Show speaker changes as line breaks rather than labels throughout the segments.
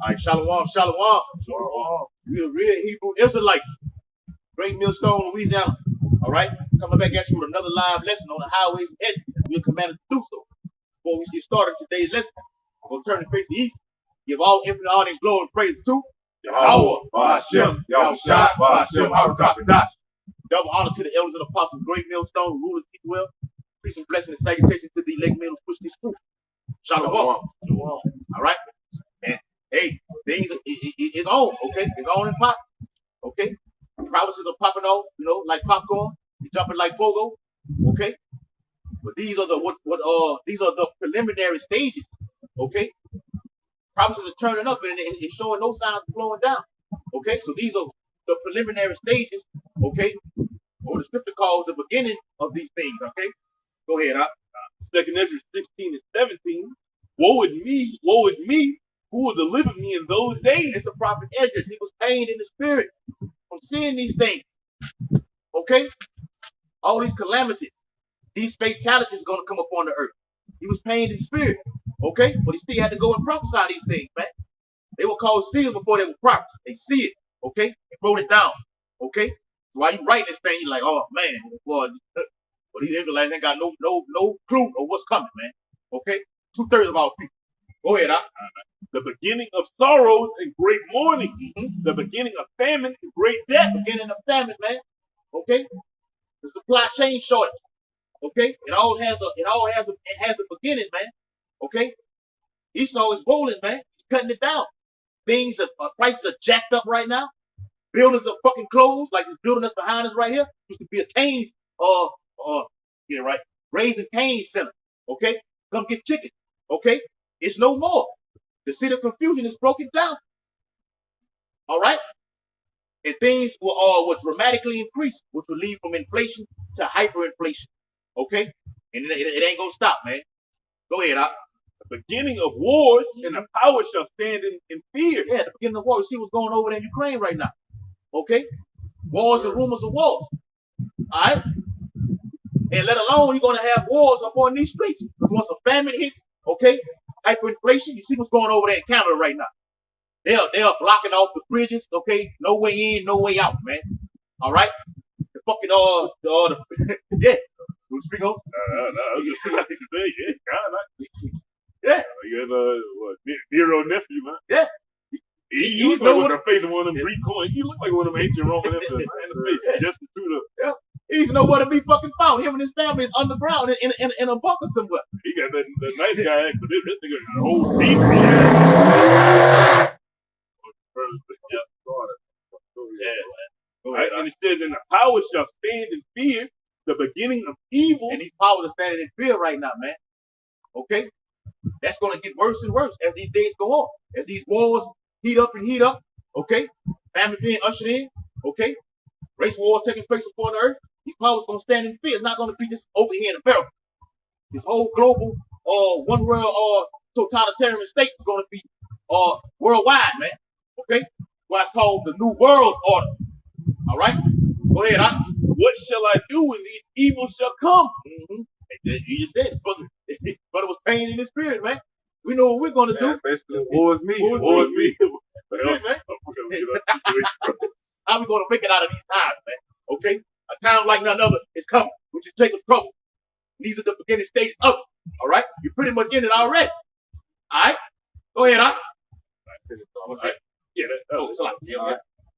All right, shalom, shalom. We are real Hebrew Israelites. Great Millstone, Louisiana. All right, coming back at you with another live lesson on the highways and edges. We are commanded to do so. Before we get started today's lesson, we'll turn and face the east. Give all infinite honor and glory and praise to Yahweh, Ba'ashem, Yahushua, Ba'ashem, Harakakadash. Double honor to the elders and apostles, great millstone, rulers, keep well. Peace and blessing and salutation to the leg men who push this truth. Shalom. All right. And hey, things it's on, okay? It's on and pop. Okay? Promises are popping off, you know, like popcorn. You're jumping like pogo. Okay? But these are the these are the preliminary stages. Okay? Promises are turning up and it's showing no signs of slowing down. Okay, so these are the preliminary stages, okay, or the scripture calls the beginning of these things. Okay, go ahead.
2nd Ezra 16 and 17. Woe is me, who will deliver me in those days?
It's the prophet Esdras. He was pained in the spirit from seeing these things. Okay, all these calamities, these fatalities going to come upon the earth. He was pained in spirit. Okay, but he still had to go and prophesy these things, man. They were called seers before they were prophets. They see it, okay? They wrote it down, okay? So while you write this thing, you're like, oh man, boy, but these Israelites ain't got no clue of what's coming, man. Okay, 2/3 of our people. Go ahead,
The beginning of sorrows and great mourning. The beginning of famine and great death.
Beginning of famine, man. Okay, the supply chain shortage. Okay, it has a beginning, man. Okay, Esau is rolling, man. He's cutting it down. Things prices are jacked up right now. Buildings are fucking closed. Like this building that's behind us right here used to be a Cane's get it right, Raising Cane's Center. Okay, come get chicken. Okay, it's no more. The city of confusion is broken down. All right, and things will dramatically increase, which will lead from inflation to hyperinflation. Okay, and it ain't gonna stop, man. Go ahead,
The beginning of wars and the power shall stand in fear.
Yeah, the beginning of war. You see what's going over there in Ukraine right now. Okay? Wars and rumors of wars. All right? And let alone you're going to have wars up on these streets. Because once a famine hits, okay, hyperinflation, you see what's going over there in Canada right now. They are blocking off the bridges, okay? No way in, no way out, man. All right? The fucking, yeah. We'll speak on. Yeah.
Nero nephew, man.
Yeah.
He looked like one of the face of one of them Greek coins. He looked like one of them ancient Roman emperors, man. The face, just the truth.
Yeah. He even know where to be fucking found. Him and his family is underground in a bunker somewhere.
He got that nice guy, but this nigga is a whole deep. Right? And it says, and the power shall stand in fear, the beginning of evil.
And these powers are standing in fear right now, man. Okay? That's going to get worse and worse as these days go on. As these wars heat up and heat up, okay? Family being ushered in, okay? Race wars taking place upon the earth. These powers going to stand in fear. It's not going to be just over here in America. This whole global one world totalitarian state is going to be worldwide, man. Okay? Why it's called the New World Order. All right? Go ahead,
What shall I do when these evils shall come?
You just said it, brother. Brother was pain in his spirit, man. We know what we're going to do.
Basically, war is me.
War is me.
Man. How we going to make it out of these times, man? Okay? A time like none other is coming, which is Jacob's trouble. These are the beginning stages of it. All right? You're pretty much in it already. All right? Go ahead,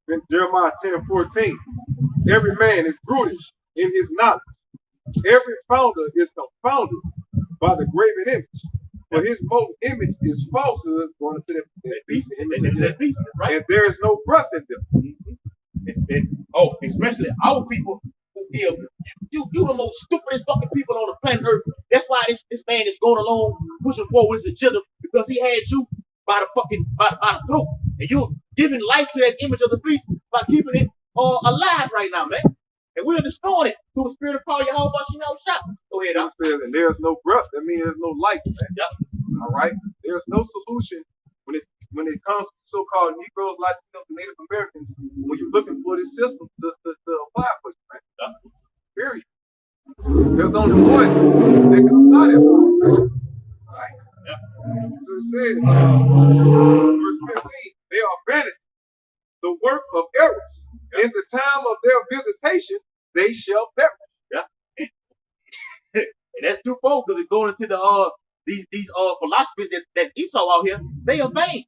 In Jeremiah 10:14, every man is brutish in his knowledge. Every founder is confounded by the graven image. For his molten image is falsehood, going to that beast,
right?
And there is no breath in them.
Especially our people who give you the most stupidest fucking people on the planet Earth. That's why this man is going along pushing forward his agenda, because he had you by the throat, and you're giving life to that image of the beast by keeping it alive right now, man. And we're destroying it through the spirit of power. How about shot? Go ahead,
It says, and there's no breath. That means there's no light, man.
Yep.
All right. There's no solution when it comes to so-called Negroes, Latinos, and Native Americans. When you're looking for this system to apply for you, man.
Yep.
Period. There's only one that can apply that for you, man. All right.
Yep.
So it says, verse 15. In the time of their visitation, they shall perish.
Yeah. And that's twofold because it's going into the these philosophies that Esau out here, they are vain.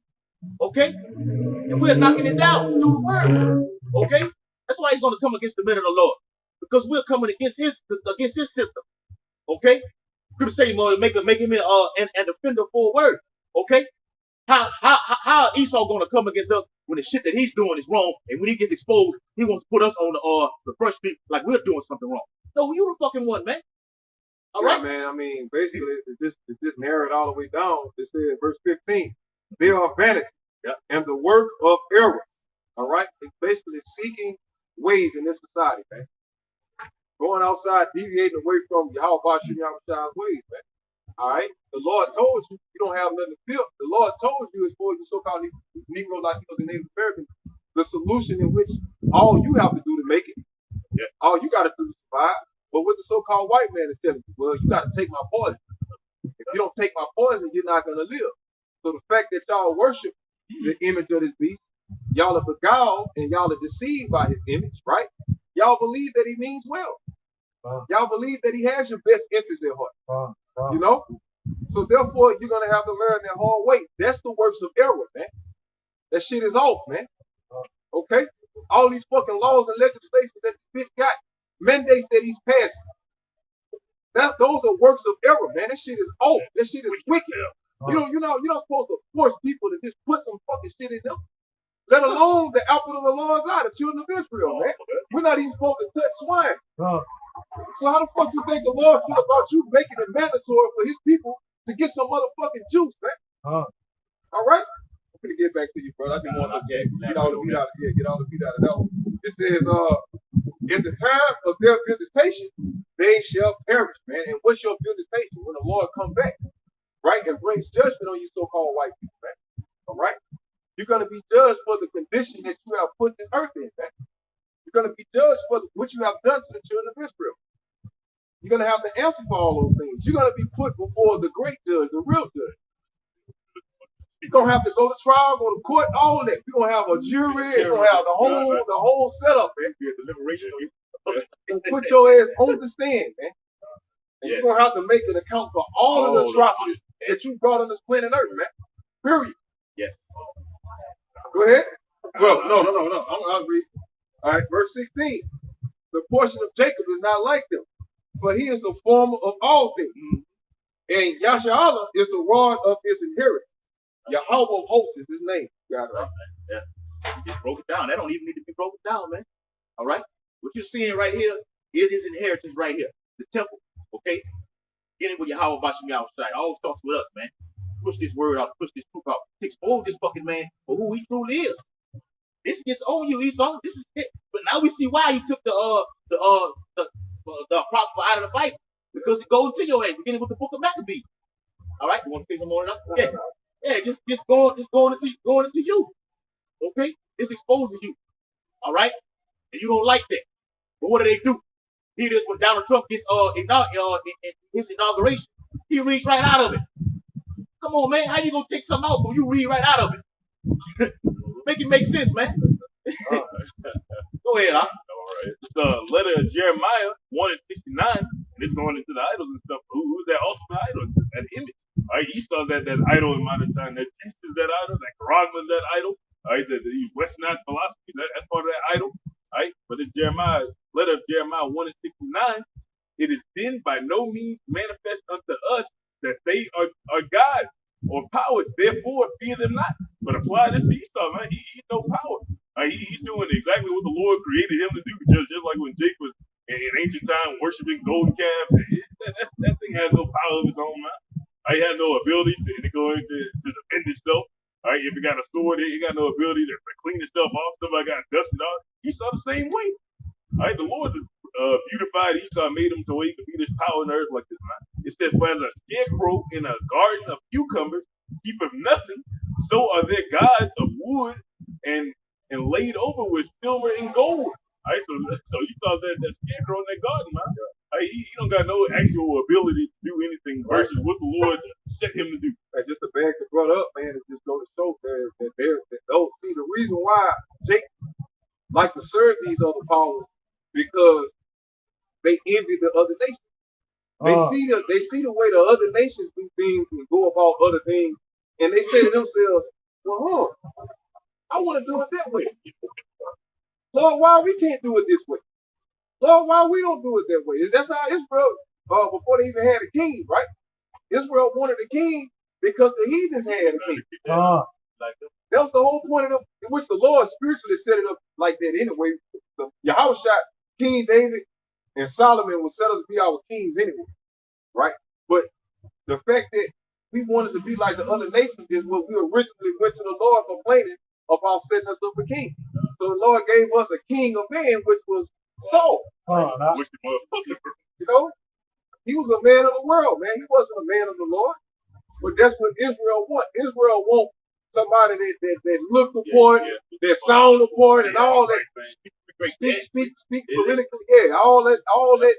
Okay? And we're knocking it down through the word. Okay? That's why he's going to come against the men of the Lord. Because we're coming against his system. Okay? Scripture say make him an offender for a word. Okay? How Esau gonna come against us when the shit that he's doing is wrong, and when he gets exposed, he wants to put us on the front street like we're doing something wrong. No, you the fucking one, man. All right,
man. I mean, basically, it just narrowed all the way down. It says, verse 15, they are vanity and the work of errors. All right, it's basically seeking ways in this society, man. Going outside, deviating away from Yahweh Shem's ways, man. All right, the Lord told you don't have nothing to fear. The Lord told you, as for you so-called Negro, Latinos, and Native Americans, the solution in which all you have to do to make it, all you got to do to survive. But what the so-called white man is telling you, well, you got to take my poison. If you don't take my poison, you're not going to live. So the fact that y'all worship the image of this beast, y'all are beguiled and y'all are deceived by his image, right? Y'all believe that he means well. Y'all believe that he has your best interest at heart. You know? So therefore, you're going to have to learn that hard way. That's the works of error, man. That shit is off, man. Okay? All these fucking laws and legislation that the bitch got, mandates that he's passing. Those are works of error, man. That shit is off. That shit is wicked. You're not supposed to force people to just put some fucking shit in them. Let alone the apple of the Lord's eye, the children of Israel, man. We're not even supposed to touch swine. So how the fuck you think the Lord feel about you making it mandatory for his people to get some motherfucking juice, man? All right? I'm gonna get back to you, brother. I just want to get all the meat out of here. Get all the meat out of that one. It says, in the time of their visitation, they shall perish, man. And what's your visitation? When the Lord comes back, right? And brings judgment on you so-called white people, man. All right? You're going to be judged for the condition that you have put this earth in, man. You're going to be judged for what you have done to the children of Israel. You're going to have to answer for all those things. You're going to be put before the great judge, the real judge. You're going to have to go to trial, go to court, all of that. You're going to have a jury. You're going to have the whole setup, man. And put your ass on the stand, man. And you're going to have to make an account for all of the atrocities that you brought on this planet Earth, man. Period.
Yes.
Go ahead. Well, no. I'll read. All right, verse 16. The portion of Jacob is not like them, for he is the former of all things. And Yasharallah is the rod of his inheritance. Yahweh of hosts is his name. Got it right.
Yeah. You just broke it down. That don't even need to be broken down, man. All right? What you're seeing right here is his inheritance right here. The temple. Okay? Get it with Yahweh Bashim outside. All starts with us, man. Push this word out, push this truth out. Expose this fucking man for who he truly is. This gets on you, Esau. This is it. But now we see why he took the prophet out of the Bible. Because it goes into your head, beginning with the book of Maccabees. All right, you want to say some more? Yeah. Yeah, just going into you. Okay? This exposes you. All right? And you don't like that. But what do? He does when Donald Trump gets his inauguration. He reads right out of it. Come on, man. How you gonna take something out when you read right out of it? Make it make sense, man. Go ahead, huh?
All right. It's the letter of Jeremiah 1:69, and it's going into the idols and stuff. Who's that ultimate idol? That image. All right, Esau's that idol in modern time. That Jesus is that idol. That Quran is that idol. All right, the Westernized philosophy, that's part of that idol. All right, but it's Jeremiah, letter of Jeremiah 1:69. It is then by no means manifest unto us that they are gods or powers. Therefore, fear them not. But apply this to Esau, man. He's no power. He's doing exactly what the Lord created him to do. Just like when Jake was in ancient time worshiping golden calves. That thing has no power of its own, man. He had no ability to go into to defend itself. All right, if you got a sword, it got no ability to clean itself off. Somebody got dusted off. Esau the same way. All right, the Lord beautified Esau, made him to where he could be this power on earth like this, man. It says, for as a scarecrow in a garden of cucumbers keepeth nothing, so are their gods of wood and laid over with silver and gold. All right, so you saw that scarecrow in that garden, man. He don't got no actual ability to do anything versus what the Lord set him to do.
And just to bag the brother up, man, is just go to show that see the reason why Jake like to serve these other powers because they envy the other nations. They see the way the other nations do things and go about other things, and they say to themselves, "Well, I want to do it that way. Lord, why we can't do it this way? Lord, why we don't do it that way?" That's how Israel, before they even had a king, right? Israel wanted a king because the heathens had a king. That was the whole point of them, in which the Lord spiritually set it up like that anyway. Yahweh shot King David and Solomon was set up to be our kings anyway, right? But the fact that we wanted to be like the other nations is what we originally went to the Lord complaining about setting us up a king. So the Lord gave us a king of men, which was Saul. You know, he was a man of the world, man. He wasn't a man of the Lord. But that's what Israel want. Israel want somebody that looked upon, that sound upon, and all that speak politically, all that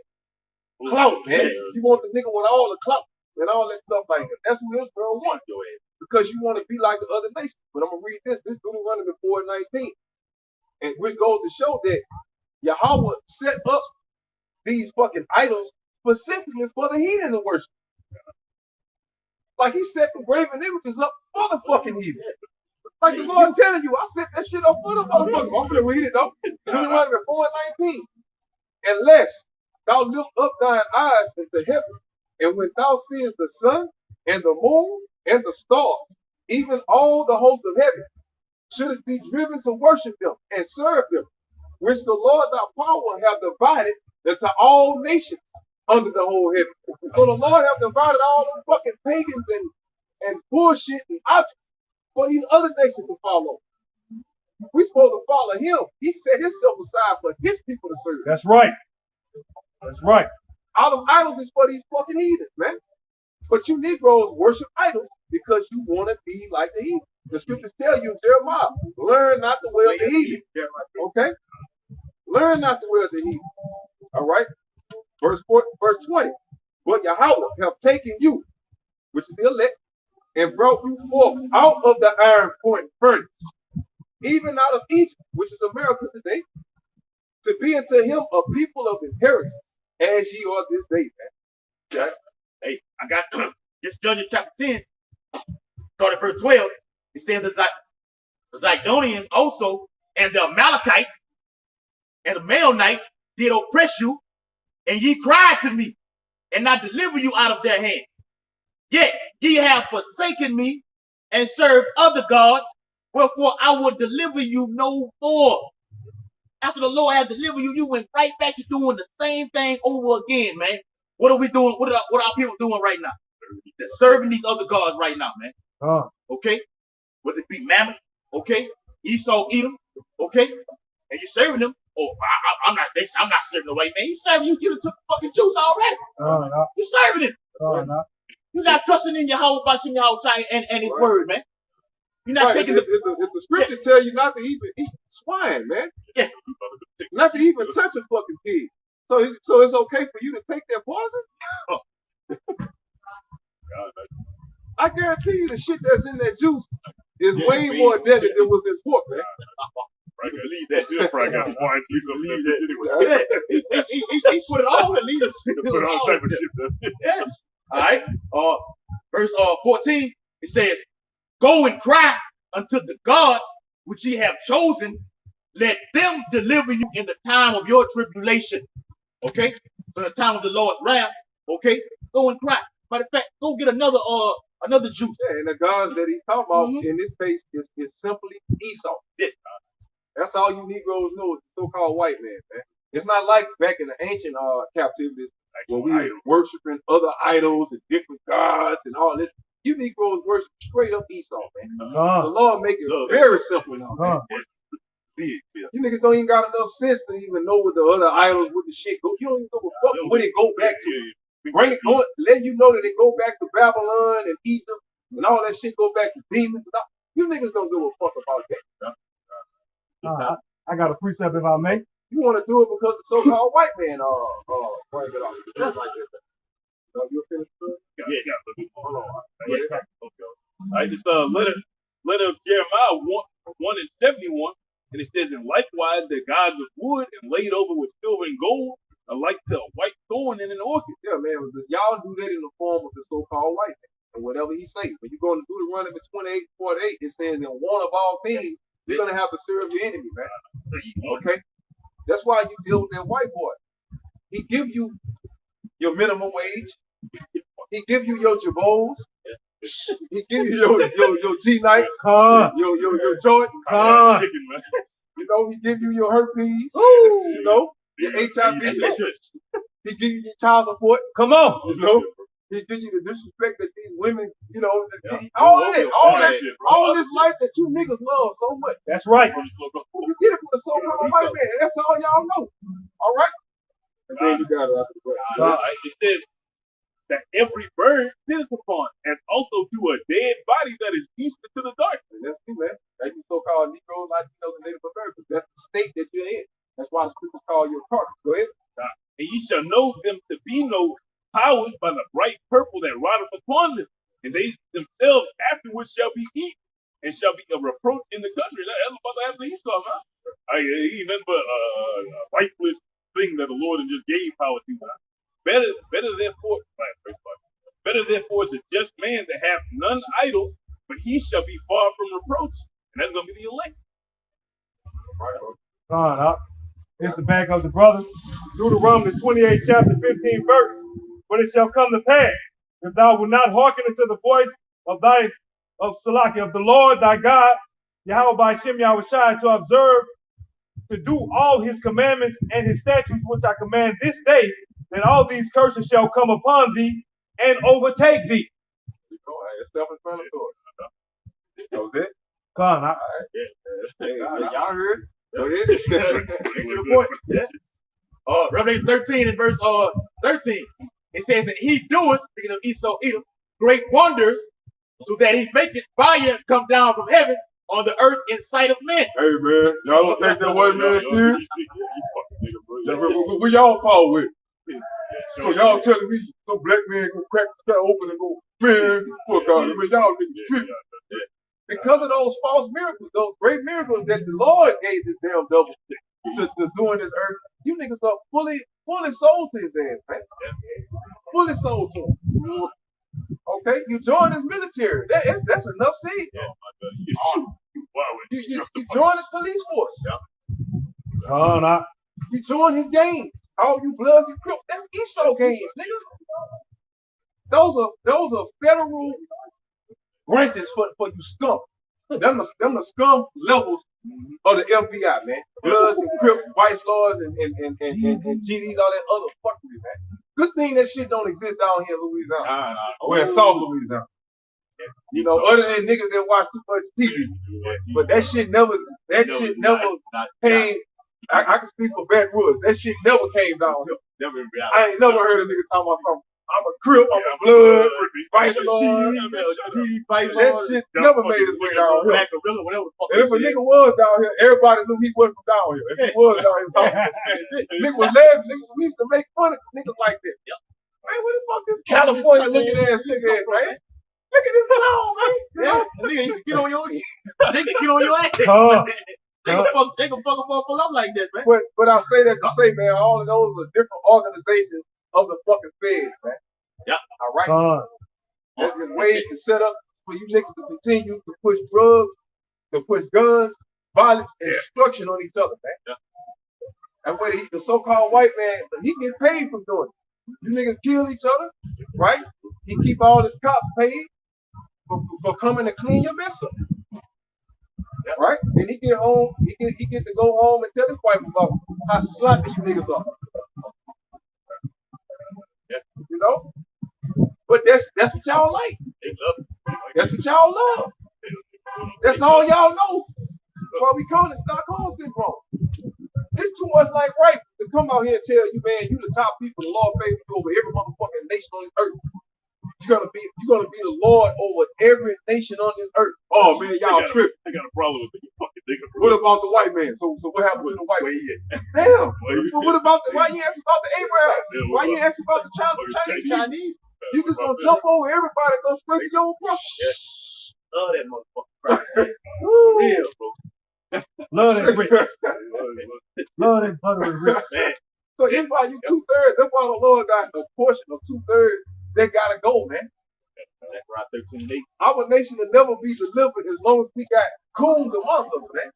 clout, man. You want the nigga with all the clout and all that stuff like that. That's what Israel wants. Because you want to be like the other nations. But I'm gonna read this. This Deuteronomy 4:19, and which goes to show that Yahweh set up these fucking idols specifically for the heathen to worship. Like he set the graven images up for the fucking heathen. Like the Lord telling you, I set that shit up for the motherfucker. I'm gonna read it though. Deuteronomy 4:19. Unless thou lift up thine eyes into heaven, and when thou seest the sun and the moon and the stars, even all the hosts of heaven, shouldst be driven to worship them and serve them, which the Lord thy power have divided into all nations under the whole heaven. So the Lord have divided all the fucking pagans and bullshit and objects for these other nations to follow. We supposed to follow him. He set himself aside for his people to serve.
That's right. That's right.
All them idols is for these fucking heathens, man. But you Negroes worship idols because you want to be like the heathen. The scriptures tell you in Jeremiah, learn not the way of the heathen. Okay? Learn not the way of the heathen. All right? Verse 20. But Yahweh have taken you, which is the elect, and brought you forth out of the iron furnace, even out of Egypt, which is America today, to be unto him a people of inheritance, as ye are this day, man.
Okay. Hey, I got this Judges chapter 10, starting verse 12. It says the Zidonians also and the Amalekites and the Maonites did oppress you, and ye cried to me, and I deliver you out of their hand. Yet ye have forsaken me and served other gods, wherefore I will deliver you no more. After the Lord has delivered you, you went right back to doing the same thing over again, man. What are we doing? What are our people doing right now? They're serving these other gods right now, man. Okay? Whether it be Mammon, okay? Esau, Edom, okay? And you're serving them. Oh, I'm not serving the white man. You serving, you took the fucking juice already. You serving him. You're not trusting in Yahweh Bashim Yahweh and his word, man. You're not taking
if the scriptures tell you not to even eat swine, man.
Yeah.
Not to even touch a fucking pig. So it's okay for you to take that poison? I guarantee you the shit that's in that juice is way more deadly than was in pork, man.
I can believe that. Just probably got swine fleas up in that anyway.
Yeah. He put it all in leadership.
Put all type of shit.
Yes. All right. Verse 14, it says, go and cry unto the gods which ye have chosen, let them deliver you in the time of your tribulation. Okay? In the time of the Lord's wrath. Okay? Go and cry. Matter of fact, go get another juice.
Yeah, and the gods that he's talking about in this case is simply Esau.
Yeah.
That's all you Negroes know is the so-called white man, man. It's not like back in the ancient captivities where we were worshiping other idols and different gods and all this. You Negroes worship straight up Esau, man. The Lord make it very simple now, man. You niggas don't even got enough sense to even know what the other idols with the shit go. You don't even know what where they go back to. Bring it, letting you know that they go back to Babylon and Egypt and all that shit go back to demons and all. You niggas don't give a fuck about that.
I got a precept if I may.
You want to do it because the so-called white man bring it off. Just like this. You finished?
Yeah. Hold on. I just letter of Jeremiah 1:71. And it says, and likewise the gods of wood and laid over with silver and gold, alike to a white thorn in an orchid.
Yeah, man, but y'all do that in the form of the so-called white man. And whatever he say. When you're going to do the run of 28:48, it says, in one of all things, you're going to have to serve your enemy, man. Okay? That's why you deal with that white boy. He give you your minimum wage. He give you your jabos. He give you your G-nights. Your joint.
Chicken, man.
You know, he give you your herpes. You know, your HIV. He give you your child support.
Come on.
You know, he give you the disrespect that these women, you know, just all this life that you niggas love so much.
That's right.
You get it from the so-called white man. And that's all y'all know. All right. And then you got it after the
It says that every bird sitteth upon, as also to a dead body that is eastern to the dark.
And that's me, man. That's you so-called Negroes, Latinos, and Native Americans. That's the state that you're in. That's why the scriptures call you a carcass. Go ahead.
And ye shall know them to be no powers by the bright purple that rideth upon them, and they themselves afterwards shall be eaten, and shall be a reproach in the country. That's about to happen to Esau, man. He ain't nothing but a lifeless thing that the Lord just gave power to. Man. Better therefore is a just man that hath none idol, but he shall be far from reproach, and that's gonna be the elect.
It's the back of the brothers. Deuteronomy 28 chapter 15 verse. But it shall come to pass, if thou wilt not hearken unto the voice of the Lord thy God, Yahweh by Shem Yahushai, to observe, to do all his commandments and his statutes which I command this day, then all these curses shall come upon thee and overtake thee.
It's self-explanatory. That was it?
Come on.
Y'all heard? Go ahead.
To the point. Yeah. Revelation 13 and verse 13. It says that he doeth, speaking of Esau, Edom, great wonders, so that he maketh fire come down from heaven on the earth in sight of men.
Hey, man. Y'all don't think that white man serious? Who y'all Paul with? So y'all telling me some black man gonna crack the sky open and go, man, fuck out. I mean, y'all niggas tripping. Because of those false miracles, those great miracles that the Lord gave this damn devil to do in this earth, you niggas are fully sold to his ass, man. Fully sold to him. Okay, you join his military. That's enough said. You join his police force. You join his gangs. All you Bloods and Crips. That's Esau gangs, niggas. Those are federal branches for you scum. Them the scum levels of the FBI, man. Bloods and Crips, Vice Lords and GDs, all that other fuckery, man. Good thing that shit don't exist down here in Louisiana. Or in South Louisiana. You know, other than niggas that watch too much TV. But that shit never came. I can speak for Baton Rouge. That shit never came down here. I ain't never heard a nigga talking about something. I'm a Crip, I'm a Blood, Vice Lord. That shit never made its way down here. And if a nigga was down here, everybody knew he wasn't from down here. If he was down here talking shit. Niggas was laughing. We used to make fun of niggas like that. Man, where the fuck this California looking ass nigga at, man? Look at this clown, man.
Yeah, nigga, you get on your ass. They can fuck a motherfucker up like that, man.
But I say that to say, man, all of those are different organizations of the fucking feds, man.
Yeah.
All right. There's ways to set up for you niggas to continue to push drugs, to push guns, violence, and destruction on each other, man.
Yeah.
And when the so-called white man, he get paid for doing it. You niggas kill each other, right? He keep all his cops paid for coming to clean your mess up.
Yep.
Right? Then he get home, he get to go home and tell his wife about how sloppy you niggas are.
Yep.
You know? But that's what y'all like.
They love it.
That's what y'all love. That's all y'all know. That's why we call it Stockholm Syndrome. It's too much like right to come out here and tell you, man, you the top people, the Lord favors you over every motherfucking nation on this earth. You're gonna be the Lord over every nation on this earth. Oh man, y'all tripping.
I got a problem with you fucking nigga.
What about the white man? So what happened to the white man? Damn. But what about why you ask about the Abraham? Why you ask about the Chinese? You just gonna jump over everybody and go straight to your own brother.
Love that motherfucker. Real, bro.
Love that grits. Love that butter and grits.
Man,
So it's why you 2/3. That's why the Lord got a portion of 2/3 that gotta go, man.
Zechariah 13:8.
Our nation will never be delivered as long as we got coons amongst us, man.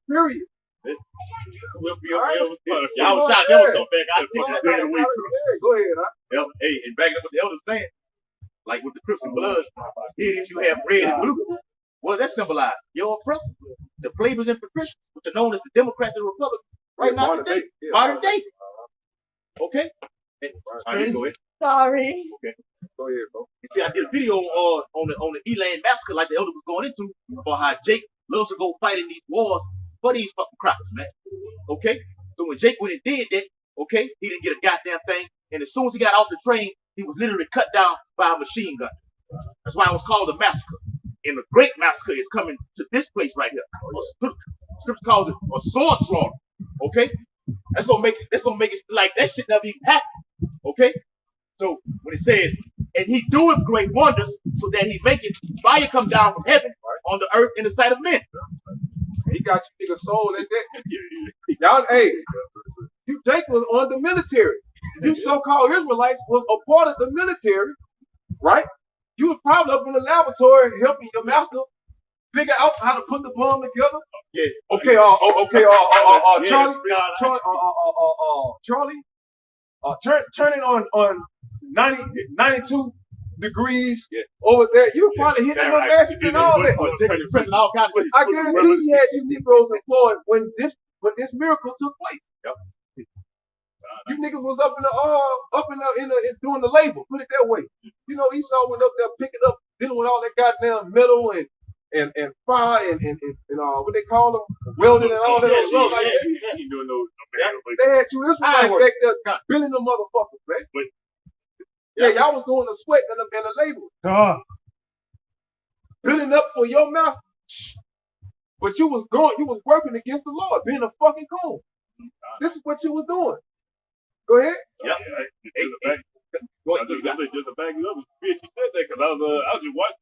Period.
Y'all was shot them something back. I think that
Yeah, go ahead. Huh?
Hey, and backing up what the elders saying, like with the Crips and Bloods, here it is you have red and blue. What does that symbolize? Your oppressor. The plebeians and patricians, which are known as the Democrats and Republicans, right now today. Modern day. Okay? All right, go ahead.
Sorry.
Okay.
Go ahead, bro.
You see, I did a video on the Elaine massacre, like the elder was going into, about how Jake loves to go fight in these wars for these fucking crackers, man. Okay? So when Jake went and did that, okay, he didn't get a goddamn thing. And as soon as he got off the train, he was literally cut down by a machine gun. That's why it was called a massacre. And the great massacre is coming to this place right here. Scripture calls it a sword slaughter. Okay? That's gonna make it like that shit never even happened. Okay? So when it says, and he doeth great wonders, so that he maketh fire come down from heaven on the earth in the sight of men.
He got you niggas sold at that. Y'all, hey, you Jake was on the military. You so-called Israelites was a part of the military, right? You was probably up in the laboratory helping your master figure out how to put the bomb together.
Yeah.
Okay. Charlie. Turning on 92 degrees over there. You probably hitting the matches and all that.
Pressing all kinds of shit.
I guarantee he had you Negroes employed when this miracle took place.
Yep.
You niggas was up in the doing the labor. Put it that way. You know, Esau went up there picking up, dealing with all that goddamn metal and fire and what they call them, welding and all that other stuff like that. They had you Israelites back there building them motherfuckers, man. Yeah, y'all was doing the sweat and the labor. Building up for your master. But you was working against the Lord, being a fucking coon. This is what you was doing. Go ahead.
Yep. Go ahead.
Just to back you up, you said that because I was just watching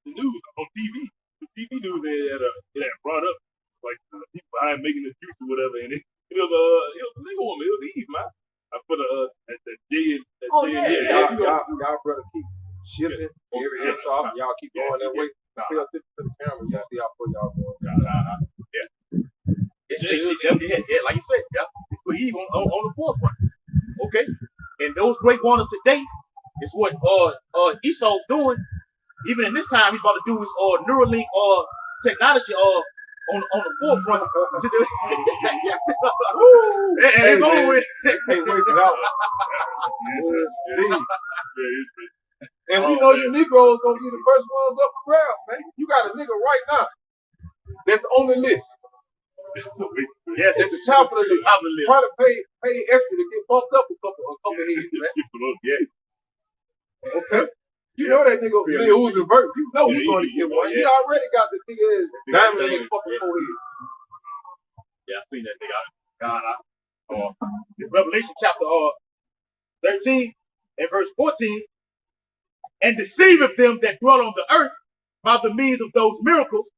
the news on TV. The TV news it had brought up like people behind making the juice or whatever, and it was a nigga woman. It was Eve, man. I put at the J and
Y'all brothers keep shifting every off. Y'all keep going that way. Pay attention to the camera. You see how far y'all going.
Yeah, like you said, put Eve on the forefront. Okay, and those great wonders today is what Esau's doing. Even in this time, he's about to do his Neuralink technology on the forefront. And it's over with.
Can't wait for that one. And we know you Negroes gonna be the first ones up for grabs, man. You got a nigga right now that's on the list.
Yes,
at the top of the list. Try to pay extra to get bumped up a couple heads, man.
Yeah.
Okay. You know that nigga who's a vert. You know he's going to get one. He already got the nigga diamond in his fucking forehead.
Yeah, I seen that nigga. In Revelation chapter 13 and verse 14, and deceiveth them that dwell on the earth by the means of those miracles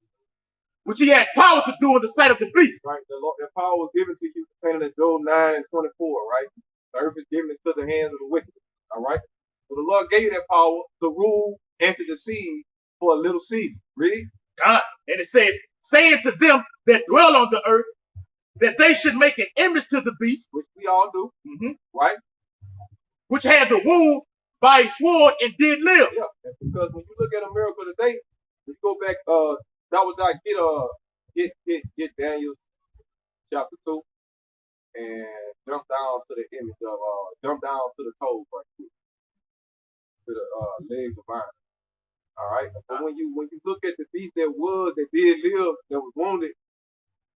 which he had power to do in the sight of the beast.
Right, the power was given to you contained in Job 9:24, right? The earth is given into the hands of the wicked. All right. So the Lord gave you that power to rule and to deceive for a little season. Read.
God, and it says, saying to them that dwell on the earth, that they should make an image to the beast,
which we all do, right?
Which had the wound by a sword and did live.
Yeah, because when you look at a miracle today, you go back, get Daniel chapter 2 and jump down to the image of jump down to the toes right here, to the legs of iron. All right. But when you look at the beast that did live, that was wounded,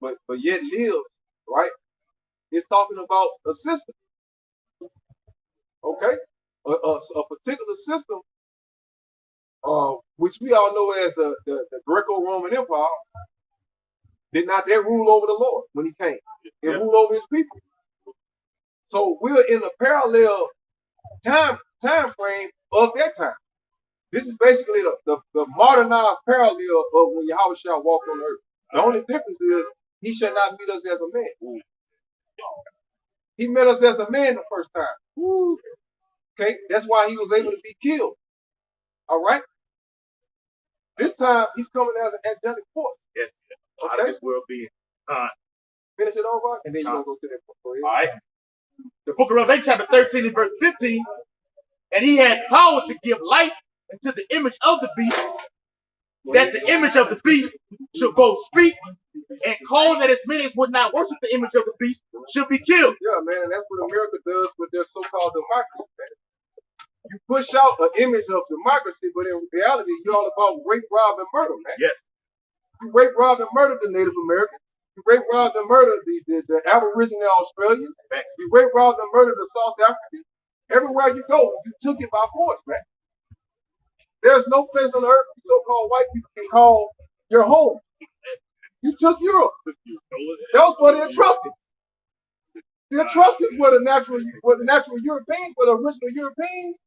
but yet lives, right? It's talking about a system. Okay? A particular system, which we all know as the Greco-Roman Empire, did not that rule over the Lord when he came. It ruled over his people. So we're in a parallel time frame of that time. This is basically the modernized parallel of when Yahweh shall walk on earth. The only difference is he shall not meet us as a man. He met us as a man the first time. Okay, that's why he was able to be killed. All right. This time he's coming as an angelic force.
Yes. Out of this world being.
Finish it over, and then you're gonna go to that book.
All right. The book of Revelation, chapter 13 and verse 15. And he had power to give light into the image of the beast, that the image of the beast should both speak and cause that as many as would not worship the image of the beast should be killed.
Yeah, man, that's what America does with their so-called democracy, man. You push out an image of democracy, but in reality, you're all about rape, rob, and murder, man.
Yes.
You rape, rob, and murder the Native Americans. You rape, rob, and murder the Aboriginal Australians. You rape, rob, and murder the South Africans. Everywhere you go, you took it by force, man. There's no place on earth so-called white people can call your home. You took Europe. That was for the Etruscans. The Etruscans were the natural Europeans, were the original Europeans.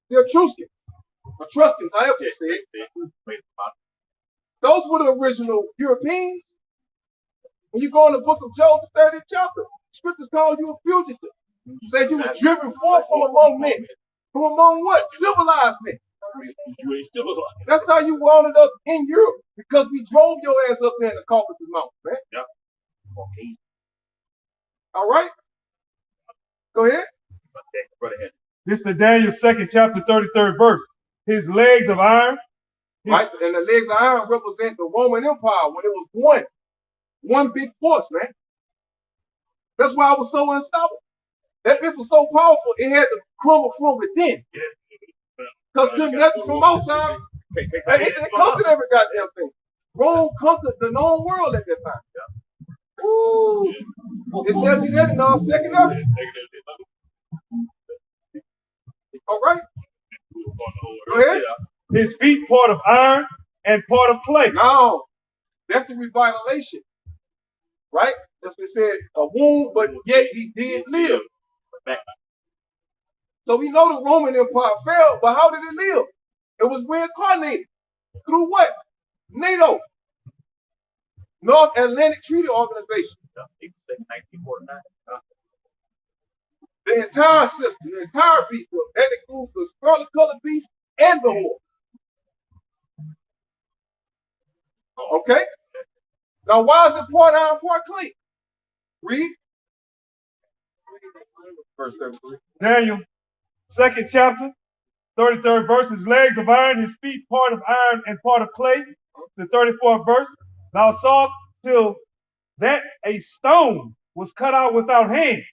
The Etruscans, however you say it. Those were the original Europeans. When you go in the book of Job, the 30th chapter, scriptures call you a fugitive. Said you were driven forth from among men. From among what? Civilized men. That's how you wound up in Europe, because we drove your ass up there in the Caucasus Mountains, man.
Yep.
All right? Go ahead.
This is the Daniel 2nd chapter 33rd verse. His legs of iron.
Right? And the legs of iron represent the Roman Empire when it was one big force, man. That's why it was so unstoppable. That bitch was so powerful, it had to crumble from within. Because couldn't nothing from outside. It conquered every goddamn thing. Rome conquered the known world at that time. Ooh. It tells you that in our second episode. All right. Go ahead.
His feet part of iron and part of clay.
No, that's the revitalization. Right? That's what it said, a wound, but yet he did live. So we know the Roman Empire fell, but how did it live? It was reincarnated. Through what? NATO. North Atlantic Treaty Organization. The entire system, the entire beast, that includes the scarlet colored beast and the whore. Okay? Now, why is it part iron, part clay? Read. Verse 33.
Daniel 2nd chapter 33rd verse. His legs of iron, his feet part of iron and part of clay. The 34th verse. Thou sawest till that a stone was cut out without hands,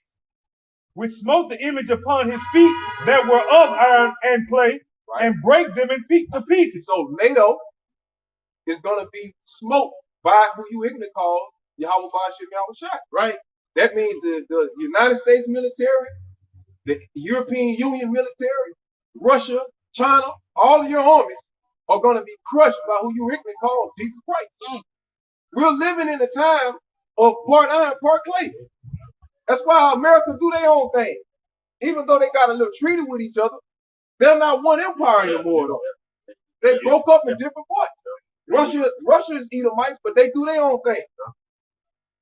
which smote the image upon his feet that were of iron and clay, right, and break them to pieces.
So NATO is going to be smoked by who you ignorant call Yahweh Bashim Yahushua.
Right.
That means the United States military, the European Union military, Russia, China, all of your armies are going to be crushed by who you ignorant call Jesus Christ. We're living in a time of part iron, part clay. That's why America do their own thing. Even though they got a little treaty with each other, they're not one empire anymore, though. They broke up in different parts. Russia is Edomites, but they do their own thing.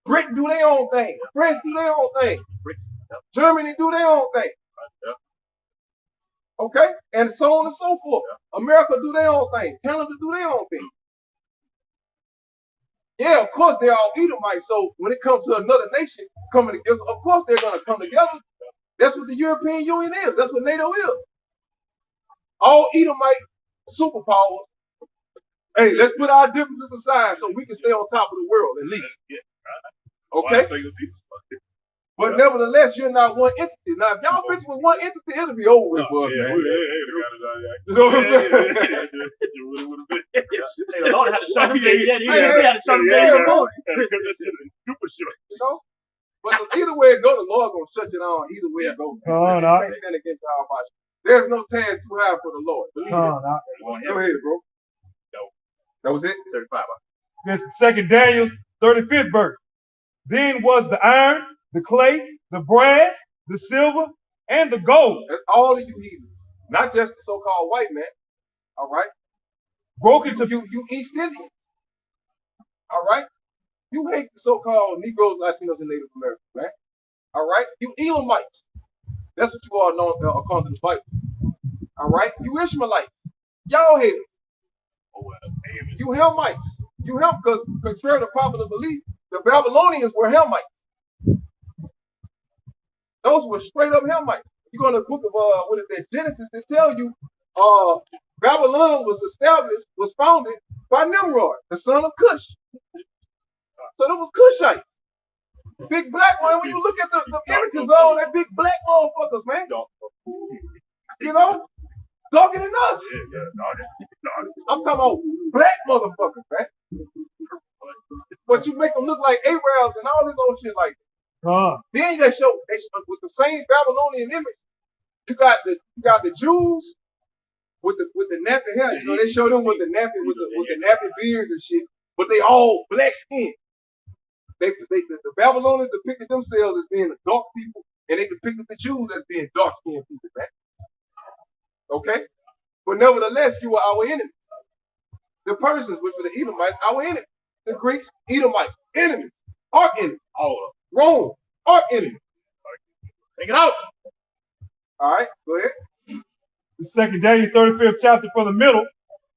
Britain do their own thing. France do their own thing. Germany do their own thing. Okay? And so on and so forth. America do their own thing. Canada do their own thing. Yeah, of course they're all Edomites. So when it comes to another nation coming together, of course they're going to come together. That's what the European Union is. That's what NATO is. All Edomite superpowers. Hey, let's put our differences aside so we can stay on top of the world at least. Okay? But nevertheless, you're not one entity. Now, if y'all bitches was one entity, it'll be over with for us, man. You know what I'm saying?
The Lord had to show me that. He had to show me that.
But either way it go, the Lord gonna shut you down. Either way it go.
You
can't stand against our body. There's no task too high for the Lord. Go ahead, bro. That was it? 35.
This is 2nd Daniel 35th verse. Then was the iron, the clay, the brass, the silver, and the gold.
That's all of you heathens. Not just the so-called white man. All right?
Broken to
you East Indians. All right? You hate the so-called Negroes, Latinos, and Native Americans, man. All right? You Elamites. That's what you are known according to the Bible. All right? You Ishmaelites. Y'all haters.
Oh, well, damn it.
You Hamites. You Ham, because contrary to popular belief, the Babylonians were Hamites. Those were straight up Hamites. You go to the book of what is that, Genesis, they tell you Babylon was founded by Nimrod, the son of Cush. So it was Cushites. Big black man, when you look at the images on that big black motherfuckers, man. You know? Darker than us. I'm talking about black motherfuckers, man. But you make them look like Arabs and all this old shit like that. Then they show with the same Babylonian image. You got the Jews with the nappy hair. You know, they show them with the nappy beards and shit, but they all black skin. The Babylonians depicted themselves as being the dark people, and they depicted the Jews as being dark skinned people, man. Okay? But nevertheless, you were our enemies. The Persians, which were the Edomites, our enemies. The Greeks, Edomites, enemies. Our enemies. All of them. Rome, our enemies.
Take it out.
All right, go ahead.
The second Daniel 35th chapter from the middle,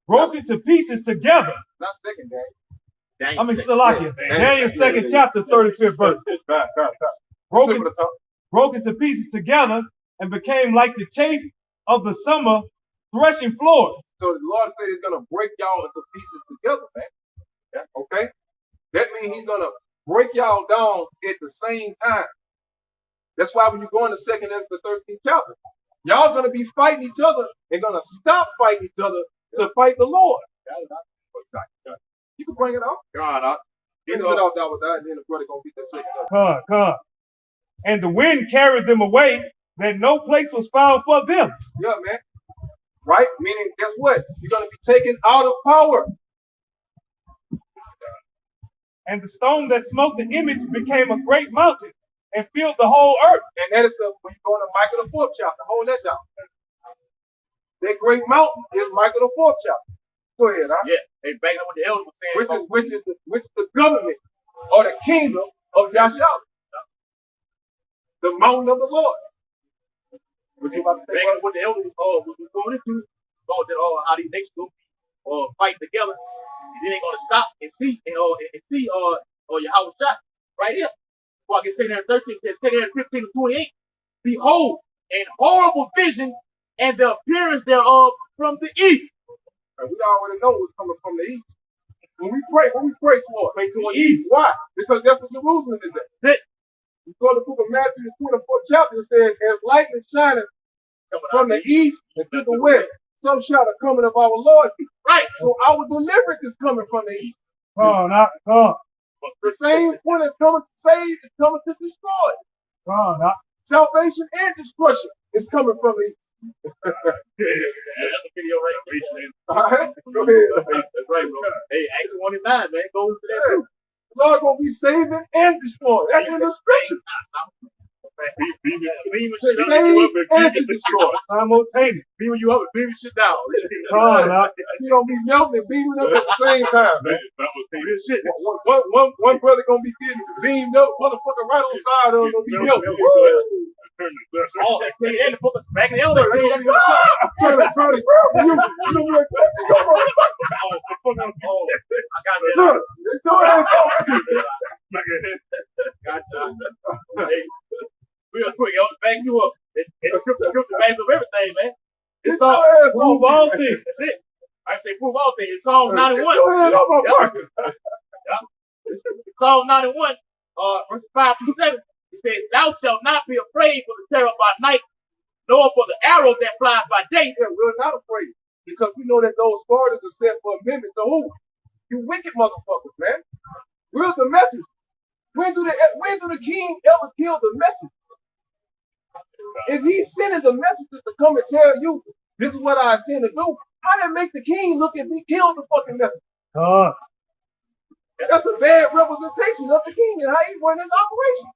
broken to pieces together.
Not second,
Daniel.
I mean, Salakia. Daniel 2nd chapter, 35th verse. Broken to pieces together and became like the chaff of the summer threshing floors.
So the Lord said he's going to break y'all into pieces together, man. Yeah. Okay? That means he's going to break y'all down at the same time. That's why when you go into 2nd and the 13th chapter, y'all going to be fighting each other and going to stop fighting each other to fight the Lord. You can bring it out.
God,
This is off that with that, and then the brother going to get that second up.
And the wind carried them away, that no place was found for them.
Yeah, man. Right? Meaning, guess what? You're going to be taken out of power.
And the stone that smote the image became a great mountain and filled the whole earth.
And that is when you go into Micah the 4th chapter. Hold that down. That great mountain is Micah the 4th chapter. Go ahead, huh?
Yeah, they backing up what the elders were saying.
Which is the government or the kingdom of Yahshua. The mountain of the Lord. What you about to say?
Backing up what the elders was going into. About that, how these nations go fight together. And then they're gonna stop and see Yahweh shot right here. Before I get 213, it says 215 to 28. Behold, an horrible vision and the appearance thereof from the east.
And we already know what's coming from the east. When we pray toward the east. Why? Because that's what Jerusalem is at.
That's it.
You go to the book of Matthew, the 24th chapter, it says, as lightning shineth from the east and to the west, so shall the coming of our Lord be.
Right.
So our deliverance is coming from the east.
The
same one that's coming to save is coming to destroy. Salvation and destruction is coming from the east.
That's a video right there.
All right, go ahead.
That's right, bro. Hey, Acts 1 and 9, man. Go into that too.
The Lord gonna be saving and destroying. That's in the scripture. To save and to destroy.
simultaneous.
Beaming you up and beaming shit down.
You gonna be melting and beaming up at the same time, man.
Shit.
One brother gonna be getting beamed up, motherfucker right on the side of him gonna be melting.
Oh, and the book is back in the elevator.
Trying to grab you. You know what?
I got it.
Look, it's your ass off.
Gotcha. Hey, real quick, yo, back you up. It's the scripture backs up everything, man. It's all
Prove all things.
That's it. I say prove all things. It's Psalm 91. It's Psalm 91, verses 5 through 7. It says, thou shalt not be afraid for the terror by night, nor for the arrow that flies by day.
Yeah, we're not afraid. Because we know that those Spartans are set for amendment to who? You wicked motherfuckers, man. We're the message. When do the king ever kill the messenger? If he's sending the messengers to come and tell you, this is what I intend to do, how did it make the king look if he killed the fucking messenger? That's a bad representation of the king and how he run his operation.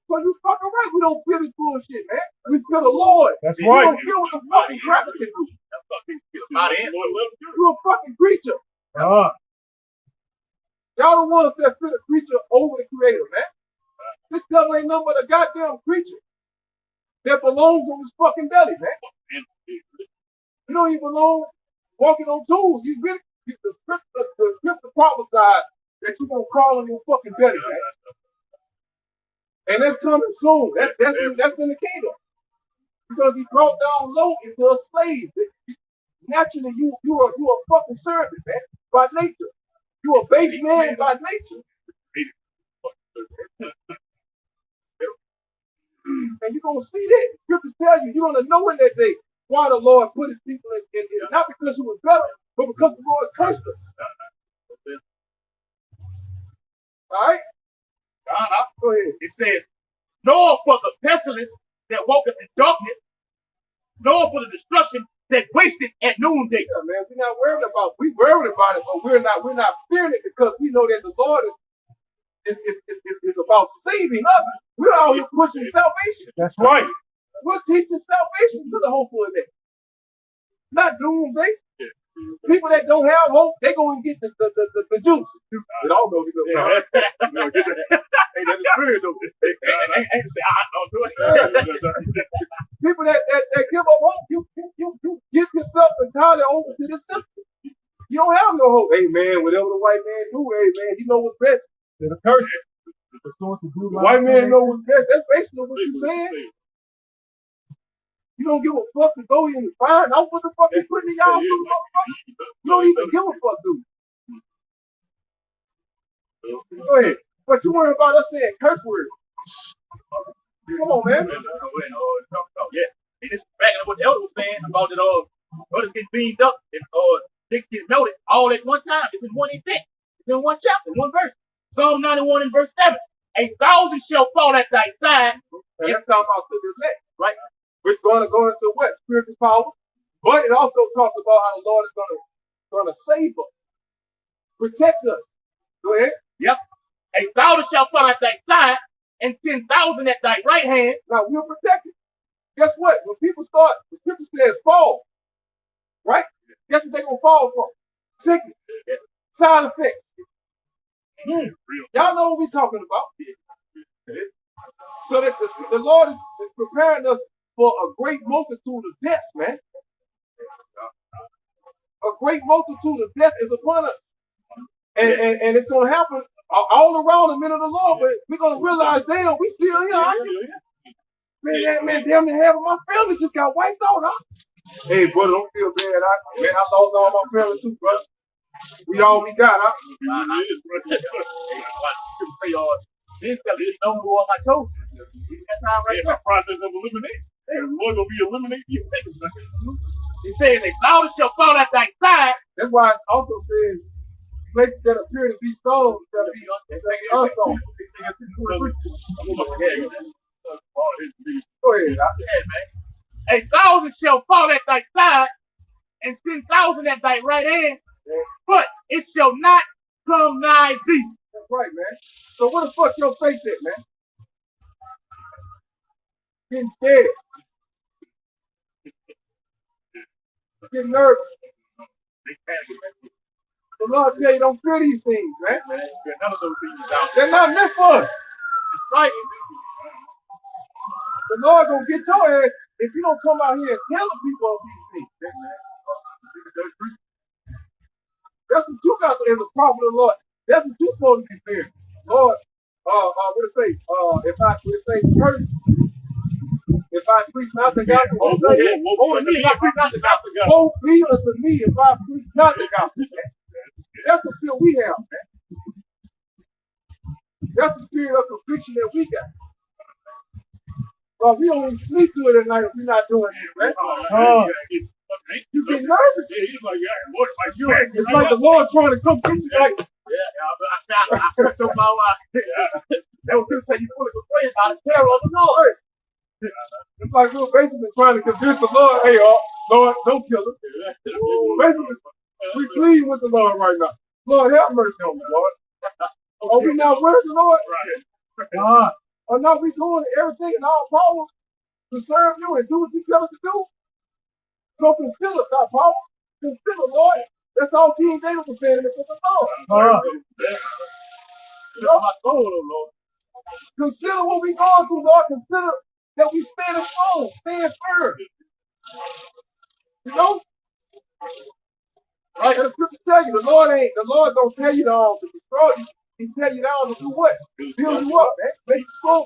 So you fucking right, we don't feel this bullshit, man. We feel the Lord.
That's
and
right.
You don't feel what the fucking cracker can do. You're a fucking creature. Y'all Y'all the ones that fit a creature over the creator, man. This devil ain't nothing but a goddamn creature that belongs on his fucking belly, man. You don't even belong walking on tools. You really, the scripture prophesied that you're going to crawl on your fucking belly, man. And that's coming soon. That's in the kingdom. You're going to be brought down low into a slave. Naturally, you are a fucking servant, man, by nature. You're a base man by nature. And you're going to see that. Scriptures tell you, you're going to know in that day why the Lord put his people in not because he was better, but because the Lord cursed us. All right? Go ahead.
It says, nor for the pestilence that walketh in darkness, nor for the destruction that wasted at noonday.
Yeah, man, we're not worried about it, but we're not fearing it because we know that the Lord is about saving us. We're out here pushing salvation.
That's right.
We're teaching salvation to the hopeful of it. Not doomsday. People that don't have hope, they go and get the juice. It all goes to the
Hey, that's weird though. Ain't say I don't do it.
People that give up hope, you give yourself entirely over to the system. You don't have no hope. Hey man, whatever the white man do, hey man, he know what's best.
They're the curse. The
white man know what's best. That's basically what you're saying. You don't give a fuck to go in and find out what the fuck they putting in y'all food, motherfucker. You don't even give a fuck, dude. Go ahead. But you worry about us saying curse words. Come on, man.
Yeah. And it's back to what the elder was saying about that brothers get beamed up and dicks get melted all at one time. It's in one event. It's in one chapter, one verse. Psalm 91 and verse 7. 1,000 shall fall at thy side.
And that's talking about to the elect,
right?
Which going to go into what? Spiritual power. But it also talks about how the Lord is going to save us, protect us. Go ahead.
Yep. 1,000 shall fall at thy side, and 10,000 at thy right hand.
Now we're protected. Guess what? When people start, the scripture says fall, right? Guess what they're going to fall from? Sickness, side effects. Y'all know what we're talking about. So that the Lord is preparing us for a great multitude of deaths, man. A great multitude of death is upon us. And it's going to happen all around the men of the Lord, but we're going to realize, damn, we still here. Man, damn, the half of my family just got wiped out, huh? Hey, brother, don't feel bad. I lost all my family too, brother. We all we got, huh?
This don't go on my toes.
That process of elimination. The Lord gonna be eliminating you.
He says, 1,000 shall fall at thy side.
That's why it also says places that appear to be stones shall be unstones. Go ahead,
man. 1,000 shall fall at thy side, and 10,000 at thy right hand, but it shall not come nigh thee.
That's right, man. So what the fuck your faith at, man? Getting scared. Getting nervous. The Lord tell you don't fear these things, man.
None of those things out.
They're not meant for us.
It's right.
The Lord gonna get your ass if you don't come out here and tell the people of these things. That's what you got as a prophet of the Lord. That's what you're supposed to be fearing. Lord, what it say? If I preach not the gospel, woe be unto me if I preach not the gospel. That's the fear we have, man. That's the spirit of conviction that we got. But we don't even sleep good at night if we're not doing it, right? You get nervous. It's like the Lord trying to come get you. Like,
I stepped on my that was going to say you fully persuaded by the terror of the Lord.
It's like we're basically trying to convince the Lord, hey, Lord, don't kill us. Basically, we plead with the Lord right now. Lord, have mercy on me, Lord. Are we not worthy, Lord?
Right.
Or not we doing everything in our power to serve you and do what you tell us to do? So consider our power. Consider, Lord. That's all King David was saying in the book of Psalms.
my soul, oh Lord.
Consider what we going through, Lord. Consider that we stand strong, stand firm. You know? Right? And the scripture tell you, the Lord don't tell you to destroy you. He tell you down to do what? Build you up, man. Make you strong.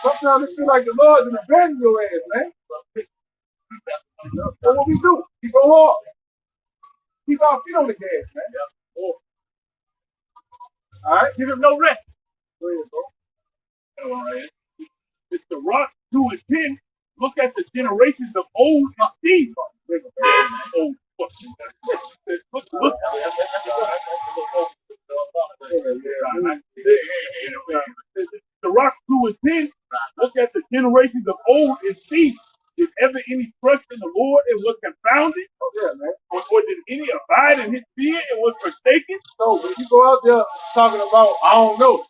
Sometimes it feels like the Lord is abandoning your ass, man. So what we do? We go hard. Keep our feet on the gas, man. Oh. All right, give him no rest. Go ahead, bro.
All right. It's the rock 2 and 10. Look at the generations of old and Steve. Old fucking. Look. The rock 2 and 10. Look at the generations of old and Steve. Did ever any trust in the Lord and was confounded?
Oh, yeah, man.
Or did any abide in his fear and was forsaken?
So when you go out there talking about, I don't know,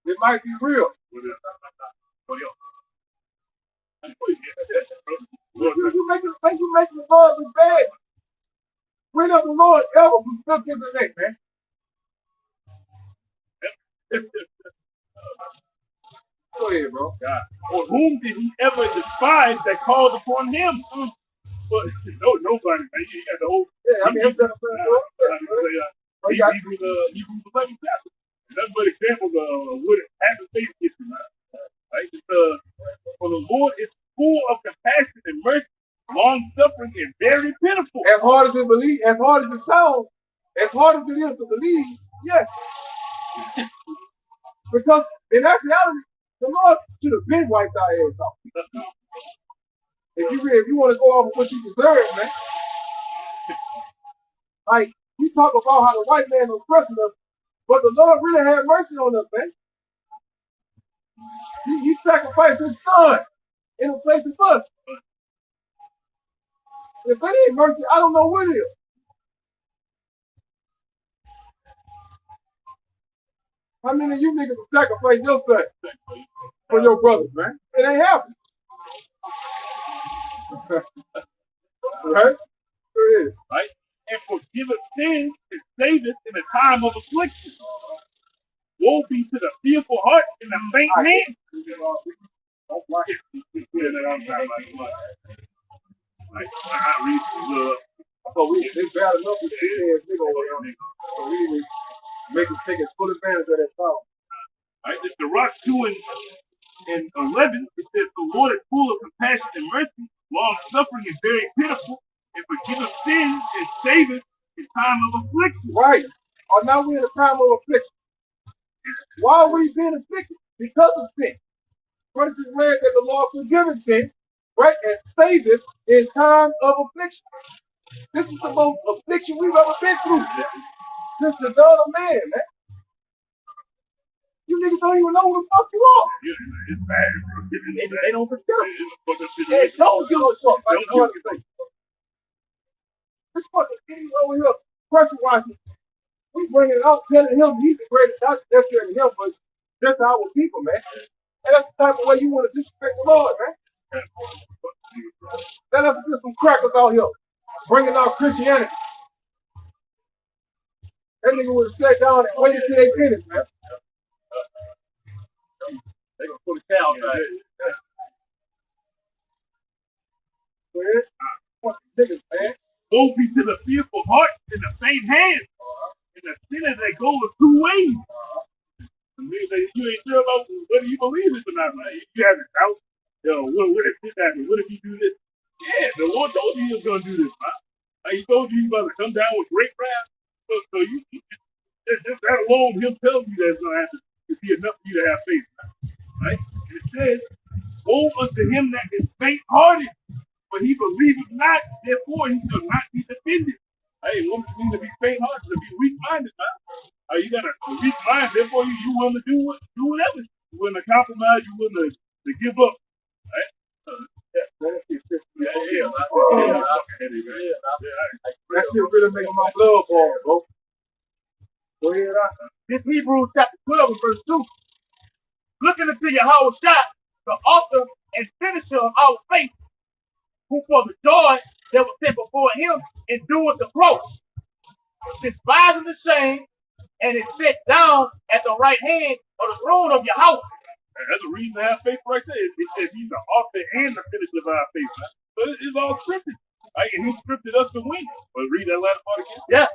it might be real. You making the Lord look bad. When have the Lord ever forsook his elect, man? Go ahead, bro.
God. Or whom did he ever despise that called upon him? But no, nobody, man. You got the whole.
Yeah, I mean, I'm just saying.
Hebrews 11 chapter. That's what examples of what happened to you, man. Right? For the Lord is full of compassion and mercy, long suffering, and very pitiful.
As hard as it sounds, as hard as it is to believe, yes. Because in actuality, the Lord should have been wiped our ass off. If you want to go off of what you deserve, man. Like, we talk about how the white man was oppressing us, but the Lord really had mercy on us, man. He sacrificed his son in a place of us. If that ain't mercy, I don't know what is. How many of you niggas will sacrifice your son for your brothers, man? It ain't happening. Right? It is.
Right? And forgiveth sins and saveth in a time of affliction. Woe be to the fearful heart and the faint hand.
So it's bad enough with this ass nigga over here. So we need to make him take full advantage of that power.
Right? It's the rock 2 and 11. It says the Lord is full of compassion and mercy, long suffering and very pitiful, and forgiveth sins and saveth in time of affliction.
Right. Or now we're in a time of affliction. Why are we being afflicted? Because of sin. First is read that the Lord forgiveth sin, right, and saveth in time of affliction. This is the most affliction we've ever been through since the dawn of man, man. You niggas don't even know who the fuck you are.
It's bad.
They don't protect you. They don't give a fuck. Like you want to say. This fucking idiot over here, pressure washing. We bring it out, telling him he's the greatest, not necessarily him, but just our people, man. And that's the type of way you want to disrespect the Lord, man. Let us get some crackers out here, bringing out Christianity. That nigga would have sat down and waited till they finished, man.
They gonna put it down, right?
Go ahead. Fucking niggas, man.
Woe be to the fearful heart and the faint hand, and the sinner that goes 2 ways. You ain't sure about whether you believe it or not, right? You have a doubt. What if this happens? What if you do this? Yeah, the Lord told you he was going to do this, man. He told you he's about to come down with great wrath. So you just that alone, him telling you that's going to happen is be enough for you to have faith, man. Right? And it says, woe unto him that is faint-hearted, but he believeth not, therefore he shall not be defended. Hey, what does it mean to be faint-hearted? To be weak-minded, man. You got a weak mind, therefore you willing to do whatever. You willing to compromise, you willing to give up. Right?
That shit really making my blood boil, bro. Go ahead,
This Hebrews chapter 12 and verse 2. Looking into Yahweh Shai, the author and finisher of our faith, who for the joy that was set before him endured the cross, despising the shame, and is set down at the right hand of the throne of Yahweh.
And that's a reason to have faith right there. It says he's the author and the finisher of our faith, man. So it's all scripted. Right? And he scripted us to win. But read that last part again.
Yeah.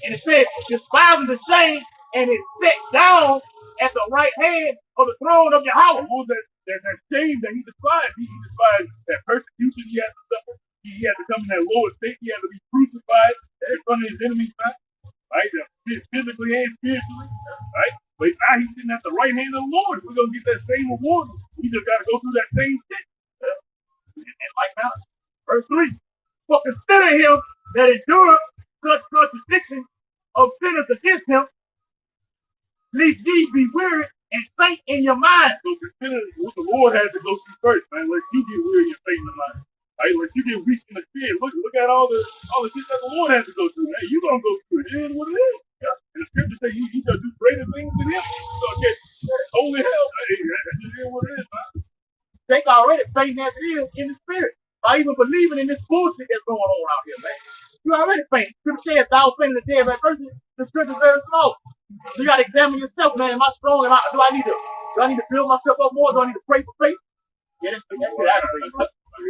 And it says, despising the shame, and is set down at the right hand of the throne of Yahweh.
And what was that shame that he despised? He despised that persecution he had to suffer. He had to come in that lower state. He had to be crucified in front of his enemies, man. Right? Physically and spiritually. Right? But now he's sitting at the right hand of the Lord. We're going to get that same reward. We just got to go through that same shit.
And like now, verse 3. For consider him that endured such contradiction of sinners against him, lest ye be weary and faint in your mind.
So consider what the Lord had to go through first, man. Let you get weary and faint in the mind. Right? Let you get weak in the spirit. Look at all the shit that the Lord had to go through. Hey, you gonna go through it. It is what it is. Yeah. And the scripture says you shall do greater things than him. So okay, holy hell. Hey, that just is what it is, man.
Think already fainting as it is in the spirit. By even believing in this bullshit that's going on out here, man. You already faint. Scripture says thou fainting the day of adversity, the scripture is very small. So you gotta examine yourself, man. Am I strong? Do I need to build myself up more? Do I need to pray for faith? Yeah, that's aggravating.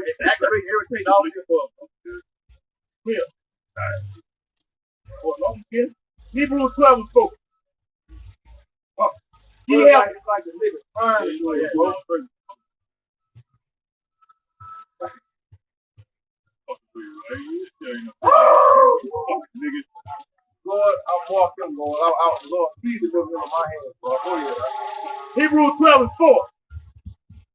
It's aggravating, irritating, all this stuff. Here. What, long again? Hebrews 12 and 4. Yeah.
It's like a nigga. Lord, I'm walking, Lord. Lord, please deliver me in my hands, Lord. Go ahead.
Hebrews 12 and 4.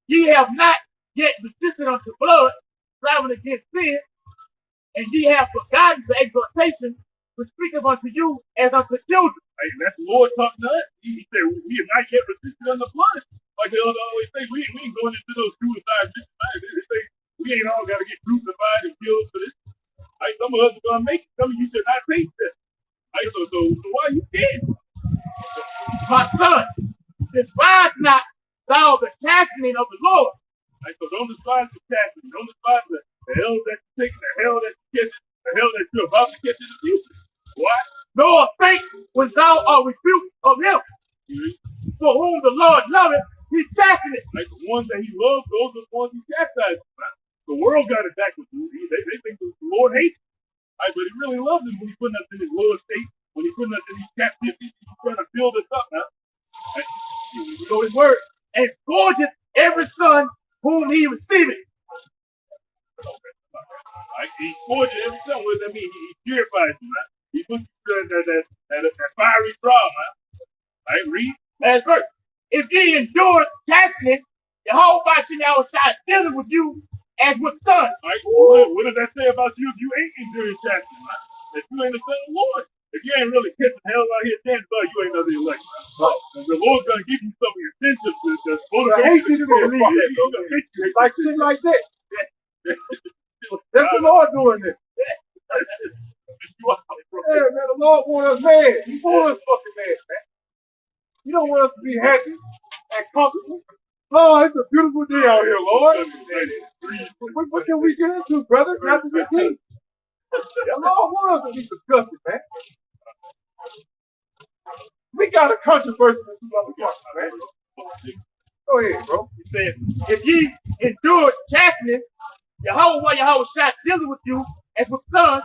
Ye have not yet resisted unto blood, striving against sin, and ye have forgotten the exhortation which speaketh unto you as unto children.
Hey, that's the Lord talking to us. He said, we have not yet resisted unto blood. Like they always say, we ain't going into those suicide missions, man. They say, we ain't all got to get crucified and killed for this. Like, some of us are going to make it. Some of you should not taste this. Like, so why you scared?
My son, despise not thou the chastening of the Lord.
Like, so don't despise the chastening. Don't despise the hell that you take, the hell that you catch, the hell that you're about to catch in the future. Why?
Nor faint when thou art rebuked of him. For whom the Lord loveth, he chasteneth.
Like the ones that he loves, those are the ones he chastises. The world got it backwards. They think the Lord hates. Right, but he really loves him when he's putting us in his lower state, when he's putting us in these captivities, he's trying to build us up now. Right?
You know his word. And scourgeth every son whom he receiveth.
Right? He scourges every son. What does that mean? He purifies you, man. He puts you through that fiery trial, man. Right? Read.
Last verse. If ye endure chastening, the whole body now shall deal with you as with sons.
Right? What does that say about you if you ain't enduring chastening, man? If you ain't the son of the Lord. If you ain't really catching hell out here, chances are you ain't none of the elect. Right? The Lord's gonna give you some incentives to
hate you to believe that. It's like shit like that. That's the Lord doing this. Yeah, man, the Lord wants us mad. He wants us fucking mad, man. You don't want us to be happy and comfortable. Oh, it's a beautiful day out here, Lord. What can we get into, brother? Chapter 15. The Lord wants us to be disgusted, man. We got a controversy with you motherfuckers, man. Go ahead, bro.
He said, if ye endure chastening, Yahweh shall deal with you as with sons.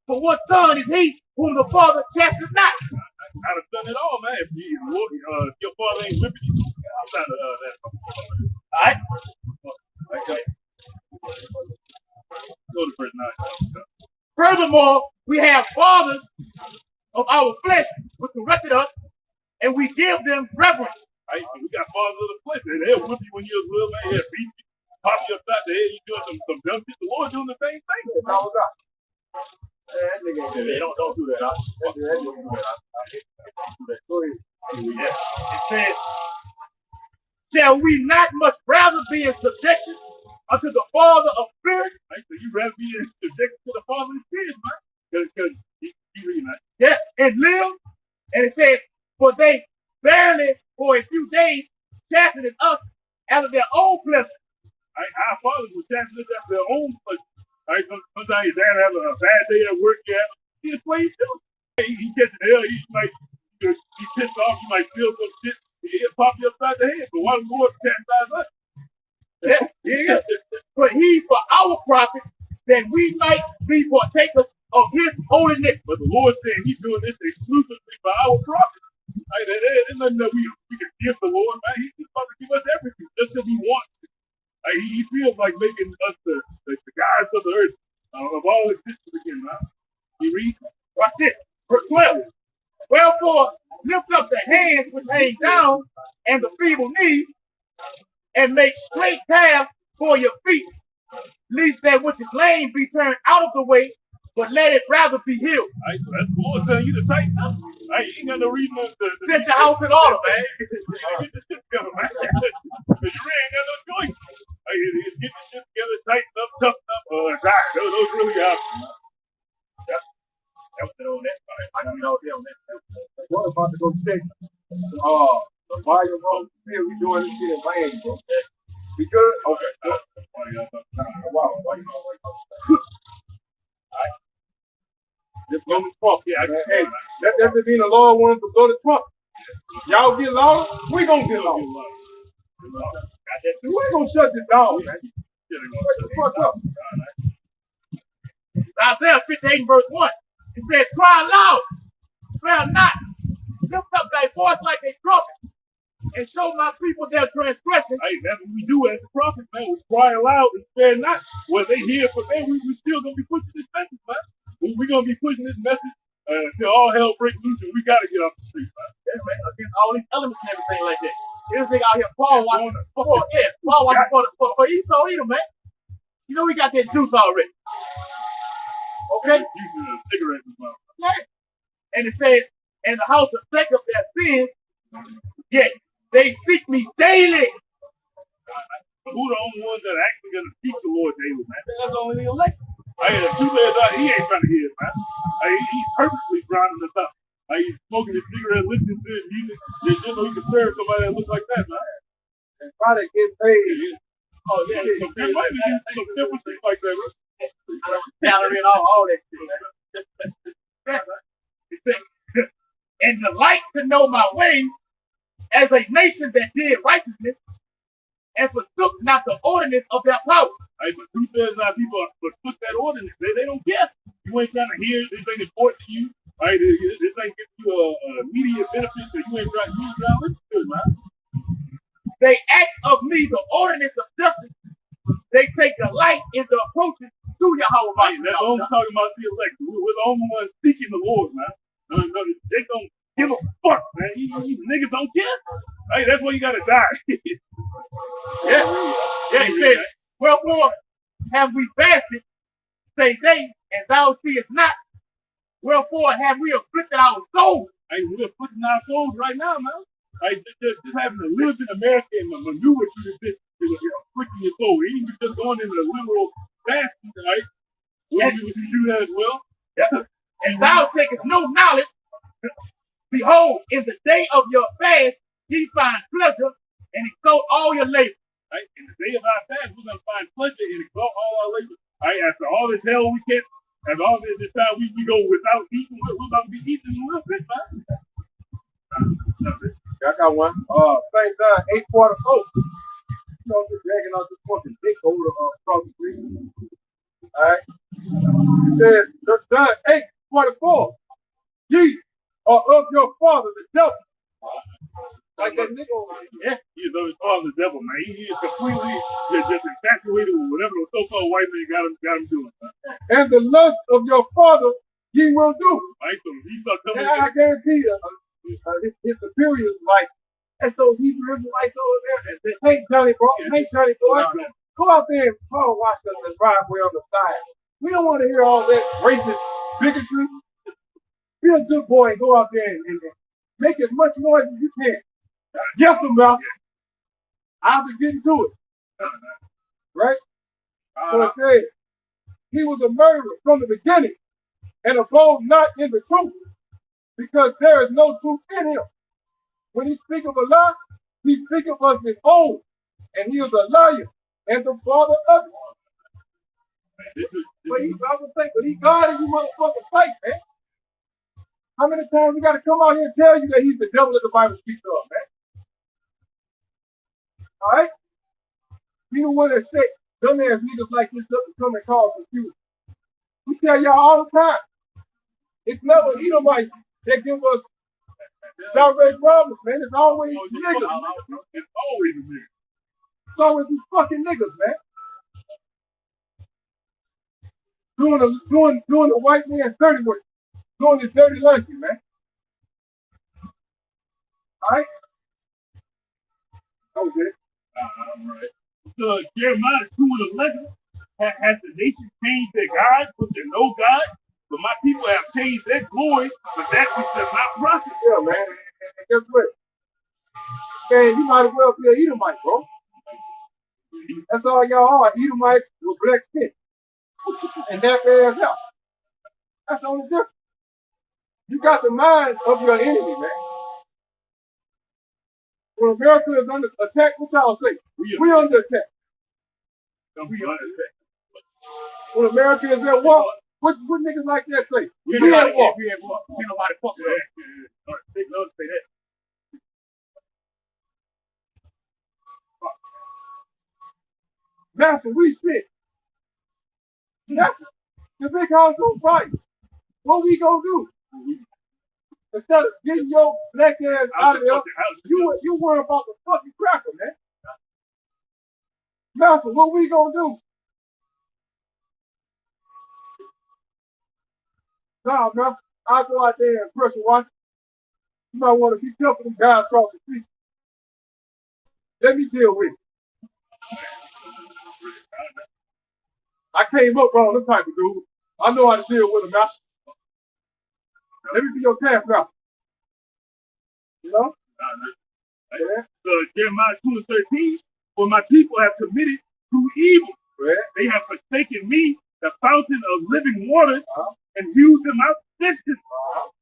For what son is he whom the Father chastens not?
I'd have done it all, man. If your father ain't whipping you, outside of that.
All right.
Okay. Go to verse 9.
Furthermore, we have fathers of our flesh which corrected us, and we give them reverence.
Right? We got fathers of the flesh, and they'll whip you when you're little, man. They'll beat you, pop you upside the head. You doing some dumb shit. The Lord doing the same thing.
Don't do that. Go ahead. It says, shall we not much rather be in subjection unto the Father of spirits?
Right? So you rather be in subjection to the Father of spirits, man? Because he reading that.
Yeah, and live. And it says, for they barely for a few days chastened us out of their own pleasure.
Right? Our fathers were chastening us after their own pleasure. Right? Sometimes your dad have a bad day at work, He just plays too. He catches hell. He might he pissed off. He might feel some shit. He'll pop you upside the head. But why the Lord chastise us?
Yeah, yeah. But he for our profit, that we might be partakers of his holiness.
But the Lord said He's doing this exclusively for our profit. Like, there's nothing that we can give the Lord, man. He's just about to give us everything just because He wants it. Like, he feels like making us the guys of the earth of all existence again, man. You read?
Watch this. Verse 12. Wherefore, lift up the hands which hang down and the feeble knees, and make straight paths for your feet, lest that which is lame be turned out of the way, but let it rather be healed.
Right, so that's the Lord telling you to tighten up. Right, you ain't got no reason to
Set your house in order, man.
Get this shit together, man. Because you really ain't got no choice. Right, get this shit together, tighten up, toughen up, or die. Those really are. That was on that part.
I don't know them. We're about to go check the volume room. Here we doing this shit in Miami, bro. We good? Okay. Wow.
Just go to Trump. Yeah,
Hey, that doesn't mean the Lord wants to go to Trump. Y'all get lost, we gonna get lost. We ain't gonna shut this down, man. Shut the fuck up.
Isaiah 58 verse 1. It says, cry loud, spare not, lift up thy voice like a trumpet, and show my people their transgression.
Hey, that's what we do as a prophet, man. We cry aloud and spare not. Well, they hear from them. We still gonna be pushing this message, man. We're gonna be pushing this message until all hell breaks loose, and we gotta get off the street, man.
Yeah, man, against all these elements and everything like that. This nigga out here, Paul watching for Edom, man. You know we got that juice already. Okay?
Using a cigarette as well.
Yeah. And it says, and the house of Jacob their sins, yet they seek me daily.
But who the only ones that are actually gonna seek the Lord daily, man? That's only the elect. Hey, the two days out, he ain't trying to hear it, man. Hey, he's purposely drowning us out. Hey, he's smoking his cigarette, listening to his music, just so he can serve somebody that looks like that, man.
And probably get paid.
Oh, yeah.
So there might be some simple shit like that, bro.
Salary and all that shit, man. It says, and delight to know my ways as a nation that did righteousness and forsook not the ordinance of their power.
Hey, but 2/3 people forsook that ordinance. They don't care. You ain't trying to hear it. This ain't important to you. Right? This ain't giving you a immediate benefit, so you ain't trying to listen to it, man.
They ask of me the ordinance of justice. They take delight in the approaches to Yahweh.
Hey, that's what I'm talking about the elect. We're the only ones seeking the Lord, man. No, they don't give a fuck, man. These niggas don't care. Hey, that's why you gotta die.
Yeah, it says, wherefore have we fasted, say they, and thou seest not. Wherefore have we afflicted our souls.
Hey, we're putting our souls right now, man. Hey, just having to live in America and maneuver through this is afflicting your soul. Even just going into the literal fasting, right? We should do that as well.
Yeah. And thou takest no knowledge. Behold, in the day of your fast, ye find pleasure and exalt all your labor.
Right? In the day of our fast, we're going to find pleasure and exalt all our labor. Right? After all this hell we get, after all this time we go without eating, we're about to be eating a little bit, man.
I got one. St. John 8:44. You know, just dragging out this fucking dick over across the street. All right. It says, John 8:44. Ye are of your father, the devil. Like that nigga over there.
Yeah, he is of his father, the devil, man. He is completely just infatuated with whatever the so-called white man got him doing, man.
And the lust of your father ye will do.
Right, so he start coming.
And I guarantee you, his superiors like, and so Hebrew Israelites over there. Hey, Johnny, bro. Hey, Johnny, boy. Go out there and power wash the driveway on the side. We don't want to hear all that racist bigotry. Be a good boy and go out there and make as much noise as you can. Yes, sir, I'll be getting to it. Right? So it says, he was a murderer from the beginning and abode not in the truth, because there is no truth in him. When he speaks of a lie, he speaks of his own, and he is a liar and the father of it. But he God and you motherfuckers fight, man. How many times we got to come out here and tell you that he's the devil that the Bible speaks of, man? All right? We the one that say dumbass niggas like this up to come and cause confusion. We tell y'all all the time. It's never Edomites that give us direct problems, man. It's always niggas.
It's always a nigga.
It's always these fucking niggas, man. Doing the white man's dirty work. Doing his dirty laundry, man. All right? That was it.
Right. So Jeremiah 2:11 has the nation changed their God, but they know God. But my people have changed their glory for that which does not profit.
Yeah, man. And guess what? Man, you might as well be an Edomite, bro. That's all y'all are. Edomites with black skin. And that bears out. That's the only difference. You got the mind of your enemy, man. When America is under attack, what y'all say? We under attack. When America is at war, what niggas like that say? We at war.
We at war. Ain't nobody fucking us. They love to say that.
Master, we sit. Master, the big house on fire. What we gonna do? Instead of getting your black ass out of there, you worry about the fucking cracker, man. Master, what we gonna do? Nah, man. I'll go out there and pressure wash. You might want to be careful them guys across the street. Let me deal with it. I came up wrong, this type of dude. I know how to deal with them, master. Let me be your task master. You know? Yeah.
So Jeremiah 2:13, for my people have committed to evil.
Yeah.
They have forsaken me, the fountain of living waters, and hewed them out cisterns,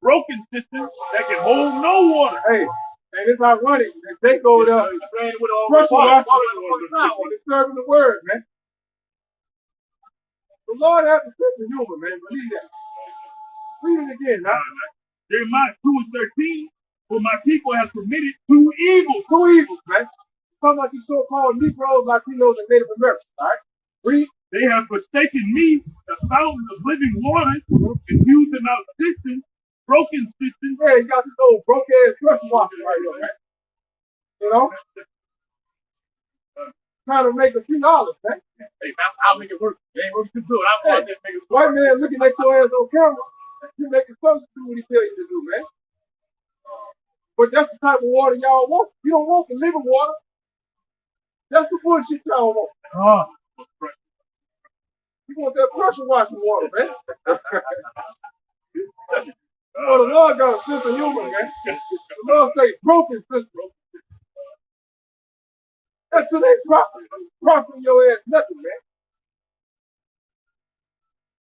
broken cisterns that can hold no water.
Hey, and it's ironic that they go there
Playing with all
pressure
water.
washing, disturbing the word, man. The Lord has a sense of humor, man. Believe that. Read it again, man.
Jeremiah 2:13, for my people have committed two evils.
Two evils, man. Talking about these so-called Negroes, Latinos, and Native Americans, all right? Read.
They have forsaken me, the fountain of living waters, and hewed them out cisterns, broken cisterns.
Yeah, you got this old broke-ass pressure washer right here, man. You know? Trying to make a few dollars, man.
Hey, I'll make it work. It ain't working too good. I'll go out there and make it work.
White man looking at your ass on camera, you making something to do what he tell you to do, man. But that's the type of water y'all want. You don't want the living water. That's the bullshit y'all want. You want that pressure washing water, man. Oh, the Lord got a sense of humor, man. The Lord say broken system. That shit ain't profiting your ass nothing, man.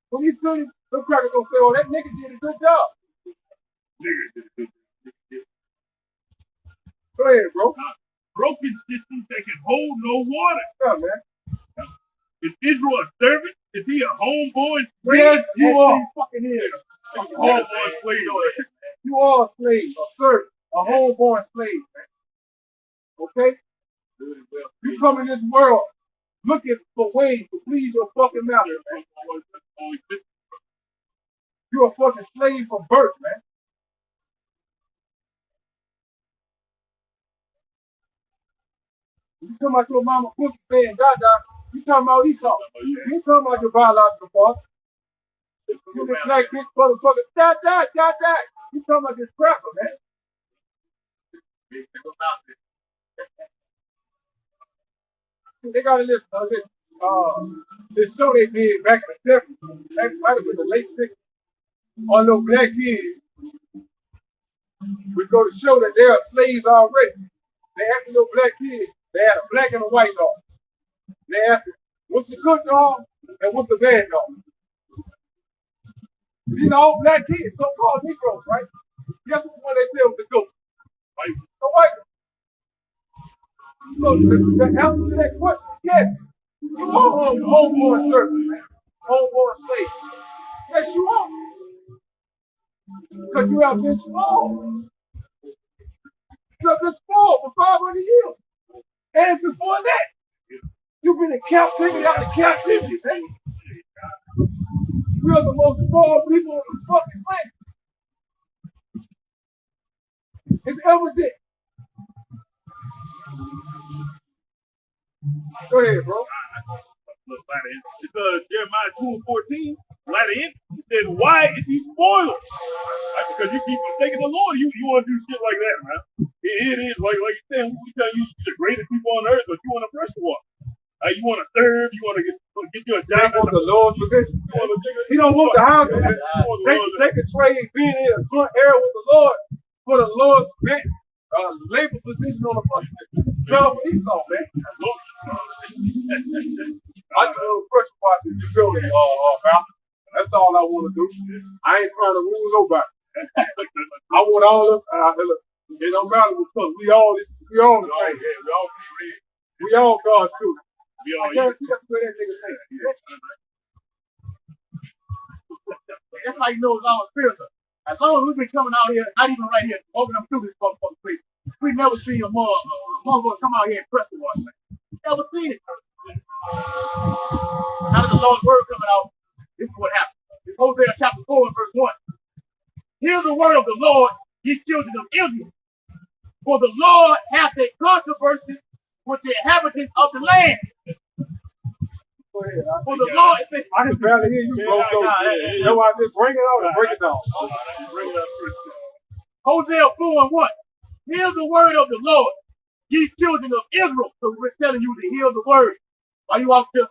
When you finish, them crackers gonna say, oh, that nigga did a good job. Go ahead, bro.
Broken systems that can hold no water.
Yeah, man.
Is Israel a servant? Is he a homeboy slave?
Yes, you are. Fucking is.
Homeboy slave.
You are a slave, a servant, a homeborn slave, man. Okay? You come in this world looking for ways to please your fucking master, man. You're a fucking slave from birth, man. You talking about your mama cookie saying Dada, you talking about Esau. You ain't talking about your biological father. You this black bitch motherfucker, Dada. You talking about this crapper, man. They got this show they did back in the 70s. That might have been the late 60s. On those black kids, we go to show that they are slaves already. They asked the little black kids, they had a black and a white dog. They asked them, what's the good dog and what's the bad dog? These are all black kids, so-called Negroes, right? Guess which one they said was the goat? The white one. So the answer to that question is yes. You are a homeborn servant, man. Homeborn slave. Yes, you are. Because you have been spoiled. You have been spoiled for 500 years. And before that, you've been in captivity after captivity, man. We are the most spoiled people on the fucking planet. It's evident. Go ahead, bro.
Look, it's Jeremiah 2:14. Latter end, it said, why is he spoiled? Right? Because you keep forsaking the Lord. You want to do shit like that, man. It is like you said, we tell you you're the greatest people on earth, but you want to pressure walk. You want to serve, you want to get you a job.
They want the Lord's position. He don't want the house. Take a trade, being in a joint area with the Lord for the Lord's labor position on the fucking job with Esau, man. I can do pressure watch this building, Pastor. That's all I want to do. I ain't trying to rule nobody. I want all of it don't matter because we all the same. We all God too. I guarantee that's where that nigga think.
That's how you know it's all spiritual. As long as we've been coming out here, not even right here, walking them through this motherfucking place, we never seen a motherfucker come out here and press the water. Never seen it. How does the Lord's word coming out? This is what happened. It's Hosea chapter 4 and verse 1. Hear the word of the Lord, ye children of Israel. For the Lord hath a controversy with the inhabitants of the land.
Go ahead.
For the Lord said,
I can barely hear you, bro. So why just bring it out and break it down.
Hosea 4 and 1. Hear the word of the Lord, ye children of Israel. So we're telling you to hear the word. While you out there,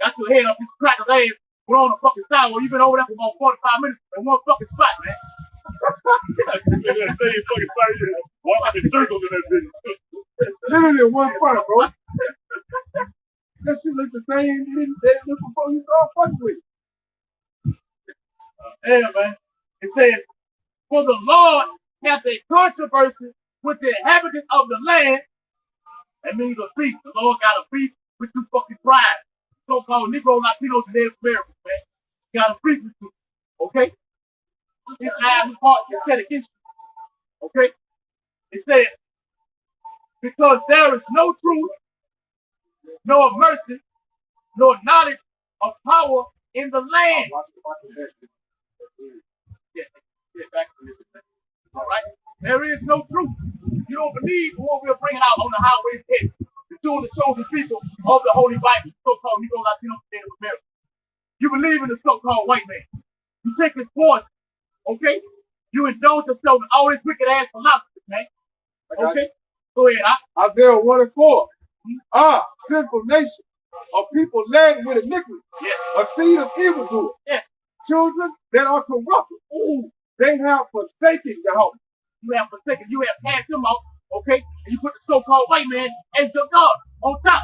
got your head up, you crack his ass, we're on the fucking sidewalk. You've been over there for about 45 minutes in one fucking spot, man.
Literally in one spot, bro. That shit looks the same. They didn't look before you start fucking with it.
Yeah, man. It says, for the Lord hath a controversy with the inhabitants of the land. That means a beef. The Lord got a beef with you fucking tribes. So-called Negro, Latinos, and Native Americans, man. Got a beef with you. Okay? His eyes and heart is set against you. Okay? It says, because there is no truth, nor mercy, nor knowledge of power in the land. All right? There is no truth. You don't believe what we're bringing out on the highways here. The two of the chosen people of the Holy Bible, so-called Negro, Latino, and Native American. You believe in the so-called white man. You take his poison, okay? You indulge yourself in all this wicked ass philosophy, man. Okay? Go ahead.
Isaiah 1 and 4. Sinful nation, a people laden with iniquity, a seed of evildoers, children that are corrupted. Ooh, they have forsaken Jehovah.
You have forsaken, you have cast him out, okay? And you put the so-called white man as your God on top.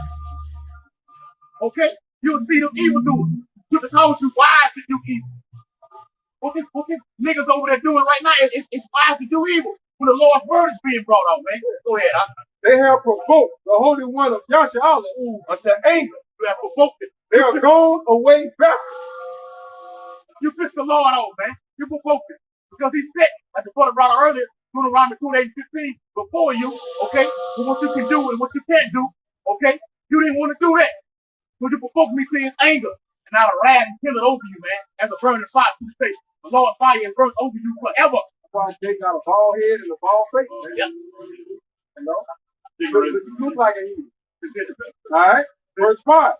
Okay? You'll see them evildoers. You can cause you wise to do evil. What this niggas over there doing right now, it's wise to do evil when the Lord's word is being brought out, man. Go ahead.
They have provoked the Holy One of Yasha unto anger.
You have provoked it.
They are gone away backwards.
You pissed the Lord off, man. You provoked it. Because he said, like the brother brought out earlier, Deuteronomy 28:15, before you, okay, for what you can do and what you can't do, okay? You didn't want to do that. So you provoked me to his anger. And out of wrath and kill it over you, man, as a burning fire. You say, the Lord's fire is burnt over you forever.
That's why they got a bald head and a bald face.
Yep.
You know? You look like an evil. All right? Verse 5.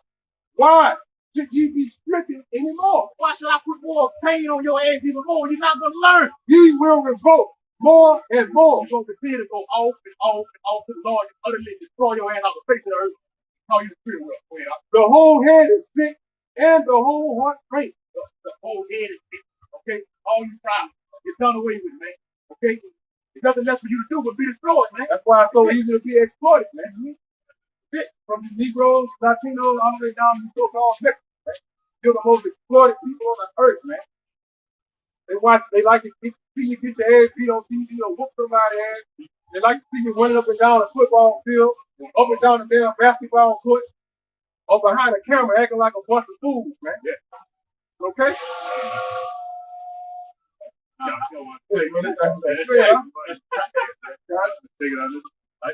Why should ye be stricken anymore?
Why should I put more pain on your ass even more? You're not going to learn.
Ye will revolt more and more.
You're going to continue to go off and off and off to the Lord and utterly destroy your ass out of the face of the earth. Call you the spirit world.
The whole head is sick and the whole heart faint.
The whole head is sick. Okay? All you problems. It's done away with, man. Okay? There's nothing left for you to do but be destroyed, man.
That's why it's so easy to be exploited, man. From the Negroes, Latinos, all the way down to the so-called Mexicans, man. You're the most exploited people on the earth, man. They like to see you get your ass beat on TV or whoop somebody's ass. They like to see you running up and down the football field, up and down the damn basketball court, or behind the camera acting like a bunch of fools, man. Okay?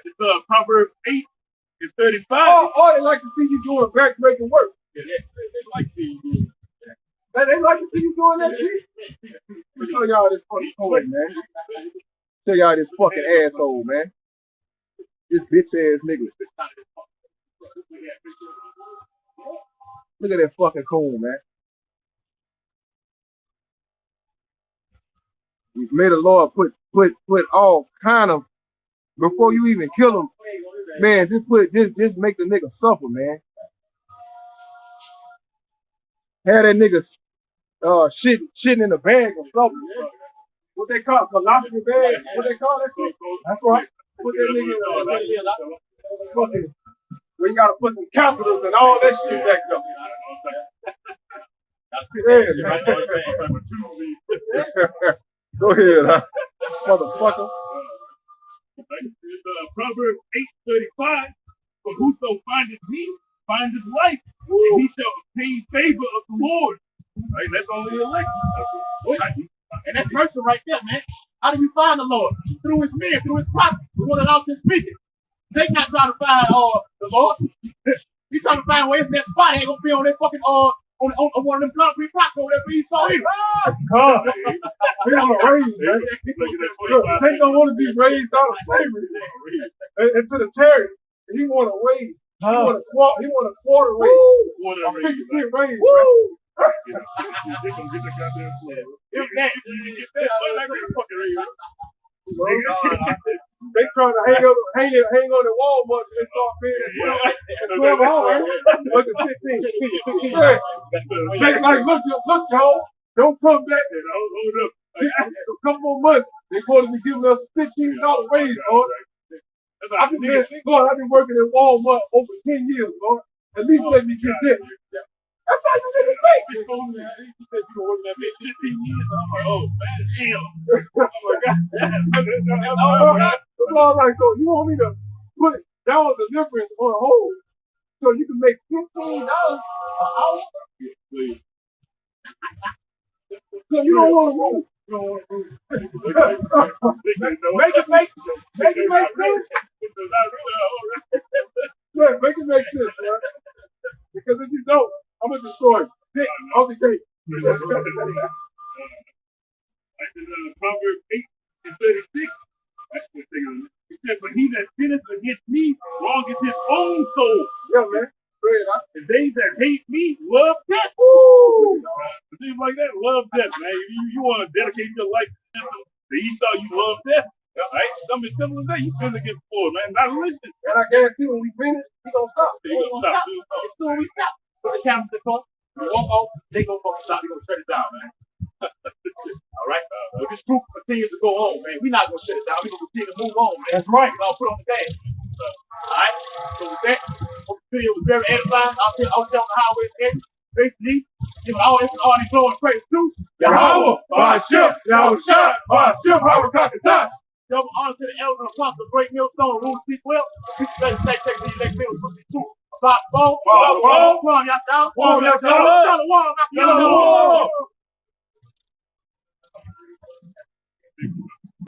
It's Proverbs 8 and 35.
Oh, they like to see you doing back-breaking work. Yeah, they like to see you doing that. They like to see you doing that shit. Let me show y'all this fucking coin, man. Show y'all this fucking asshole, man. This bitch ass nigga. Look at that fucking coon, man. May the Lord put all kind of, before you even kill him, man, just make the nigga suffer, man. Have that nigga shitting in a bag or something. What they call colostomy bag? What they call that shit? That's right. Put that nigga in fucking, where you gotta put some capitals and all that shit back up. Go ahead, huh? Motherfucker.
Proverbs 8:35. For whoso findeth me findeth life, and he shall obtain favor of the Lord. Right? That's only elect.
And that's mercy right there, man. How do you find the Lord? Through his men, through his prophets, the one that out there speaking. They not trying to find the Lord. He trying to find where it's that spot. Ain't gonna be on that fucking on one of them concrete blocks over there for you saw him.
God, we on a raise, man. They don't want to be raised out of slavery into the chariot. He want a raise. He want a quarter raise. A 50-cent raise. They trying to hang on the Walmart and they start paying at 12 hours. Look at 15. They like, look, y'all, don't come back. A couple more months, they're going to be giving us a $15 raise, Lord. I've been working at Walmart over 10 years, Lord. At least let me get that. That's how you niggas make it.
He said you were working that bitch 15 years. I'm like, oh, man, damn.
Oh my God. So you want me to put down deliverance on hold so you can make $15 an hour? So you don't want to move. Make it make sense. Yeah, make it make sense, man. Because if you don't, I'm gonna destroy you. I'll be great.
Proverbs 8:36. It said, but he that sinneth against me wrongeth his own soul.
Yeah, man.
And they that hate me love death. Things like that, love death, man. You want to dedicate your life to Esau, you love death. Right? Something similar to that, you sin against the Lord, man. Not listen.
And I guarantee when we finish, we gonna stop.
As soon as we stop, put the camera to the car, we walk off, they gonna fucking stop. We gonna shut it down, man. All right? If this group continues to go on, man, we're not gonna shut it down. We're gonna continue to move on, man.
That's right.
We're gonna put on the gas. All right? So with that, hope the video was very edifying. I'll tell on the highways again. Basically, give all these glory and praise to
Yahweh, Ba'Shem, Yahushua, Ba'Shem, Harakatash.
double honor to the elders and apostles, great millstone, rule to speak well. We should say, take the elect men with the truth. About the ball, Shalom, Shalom,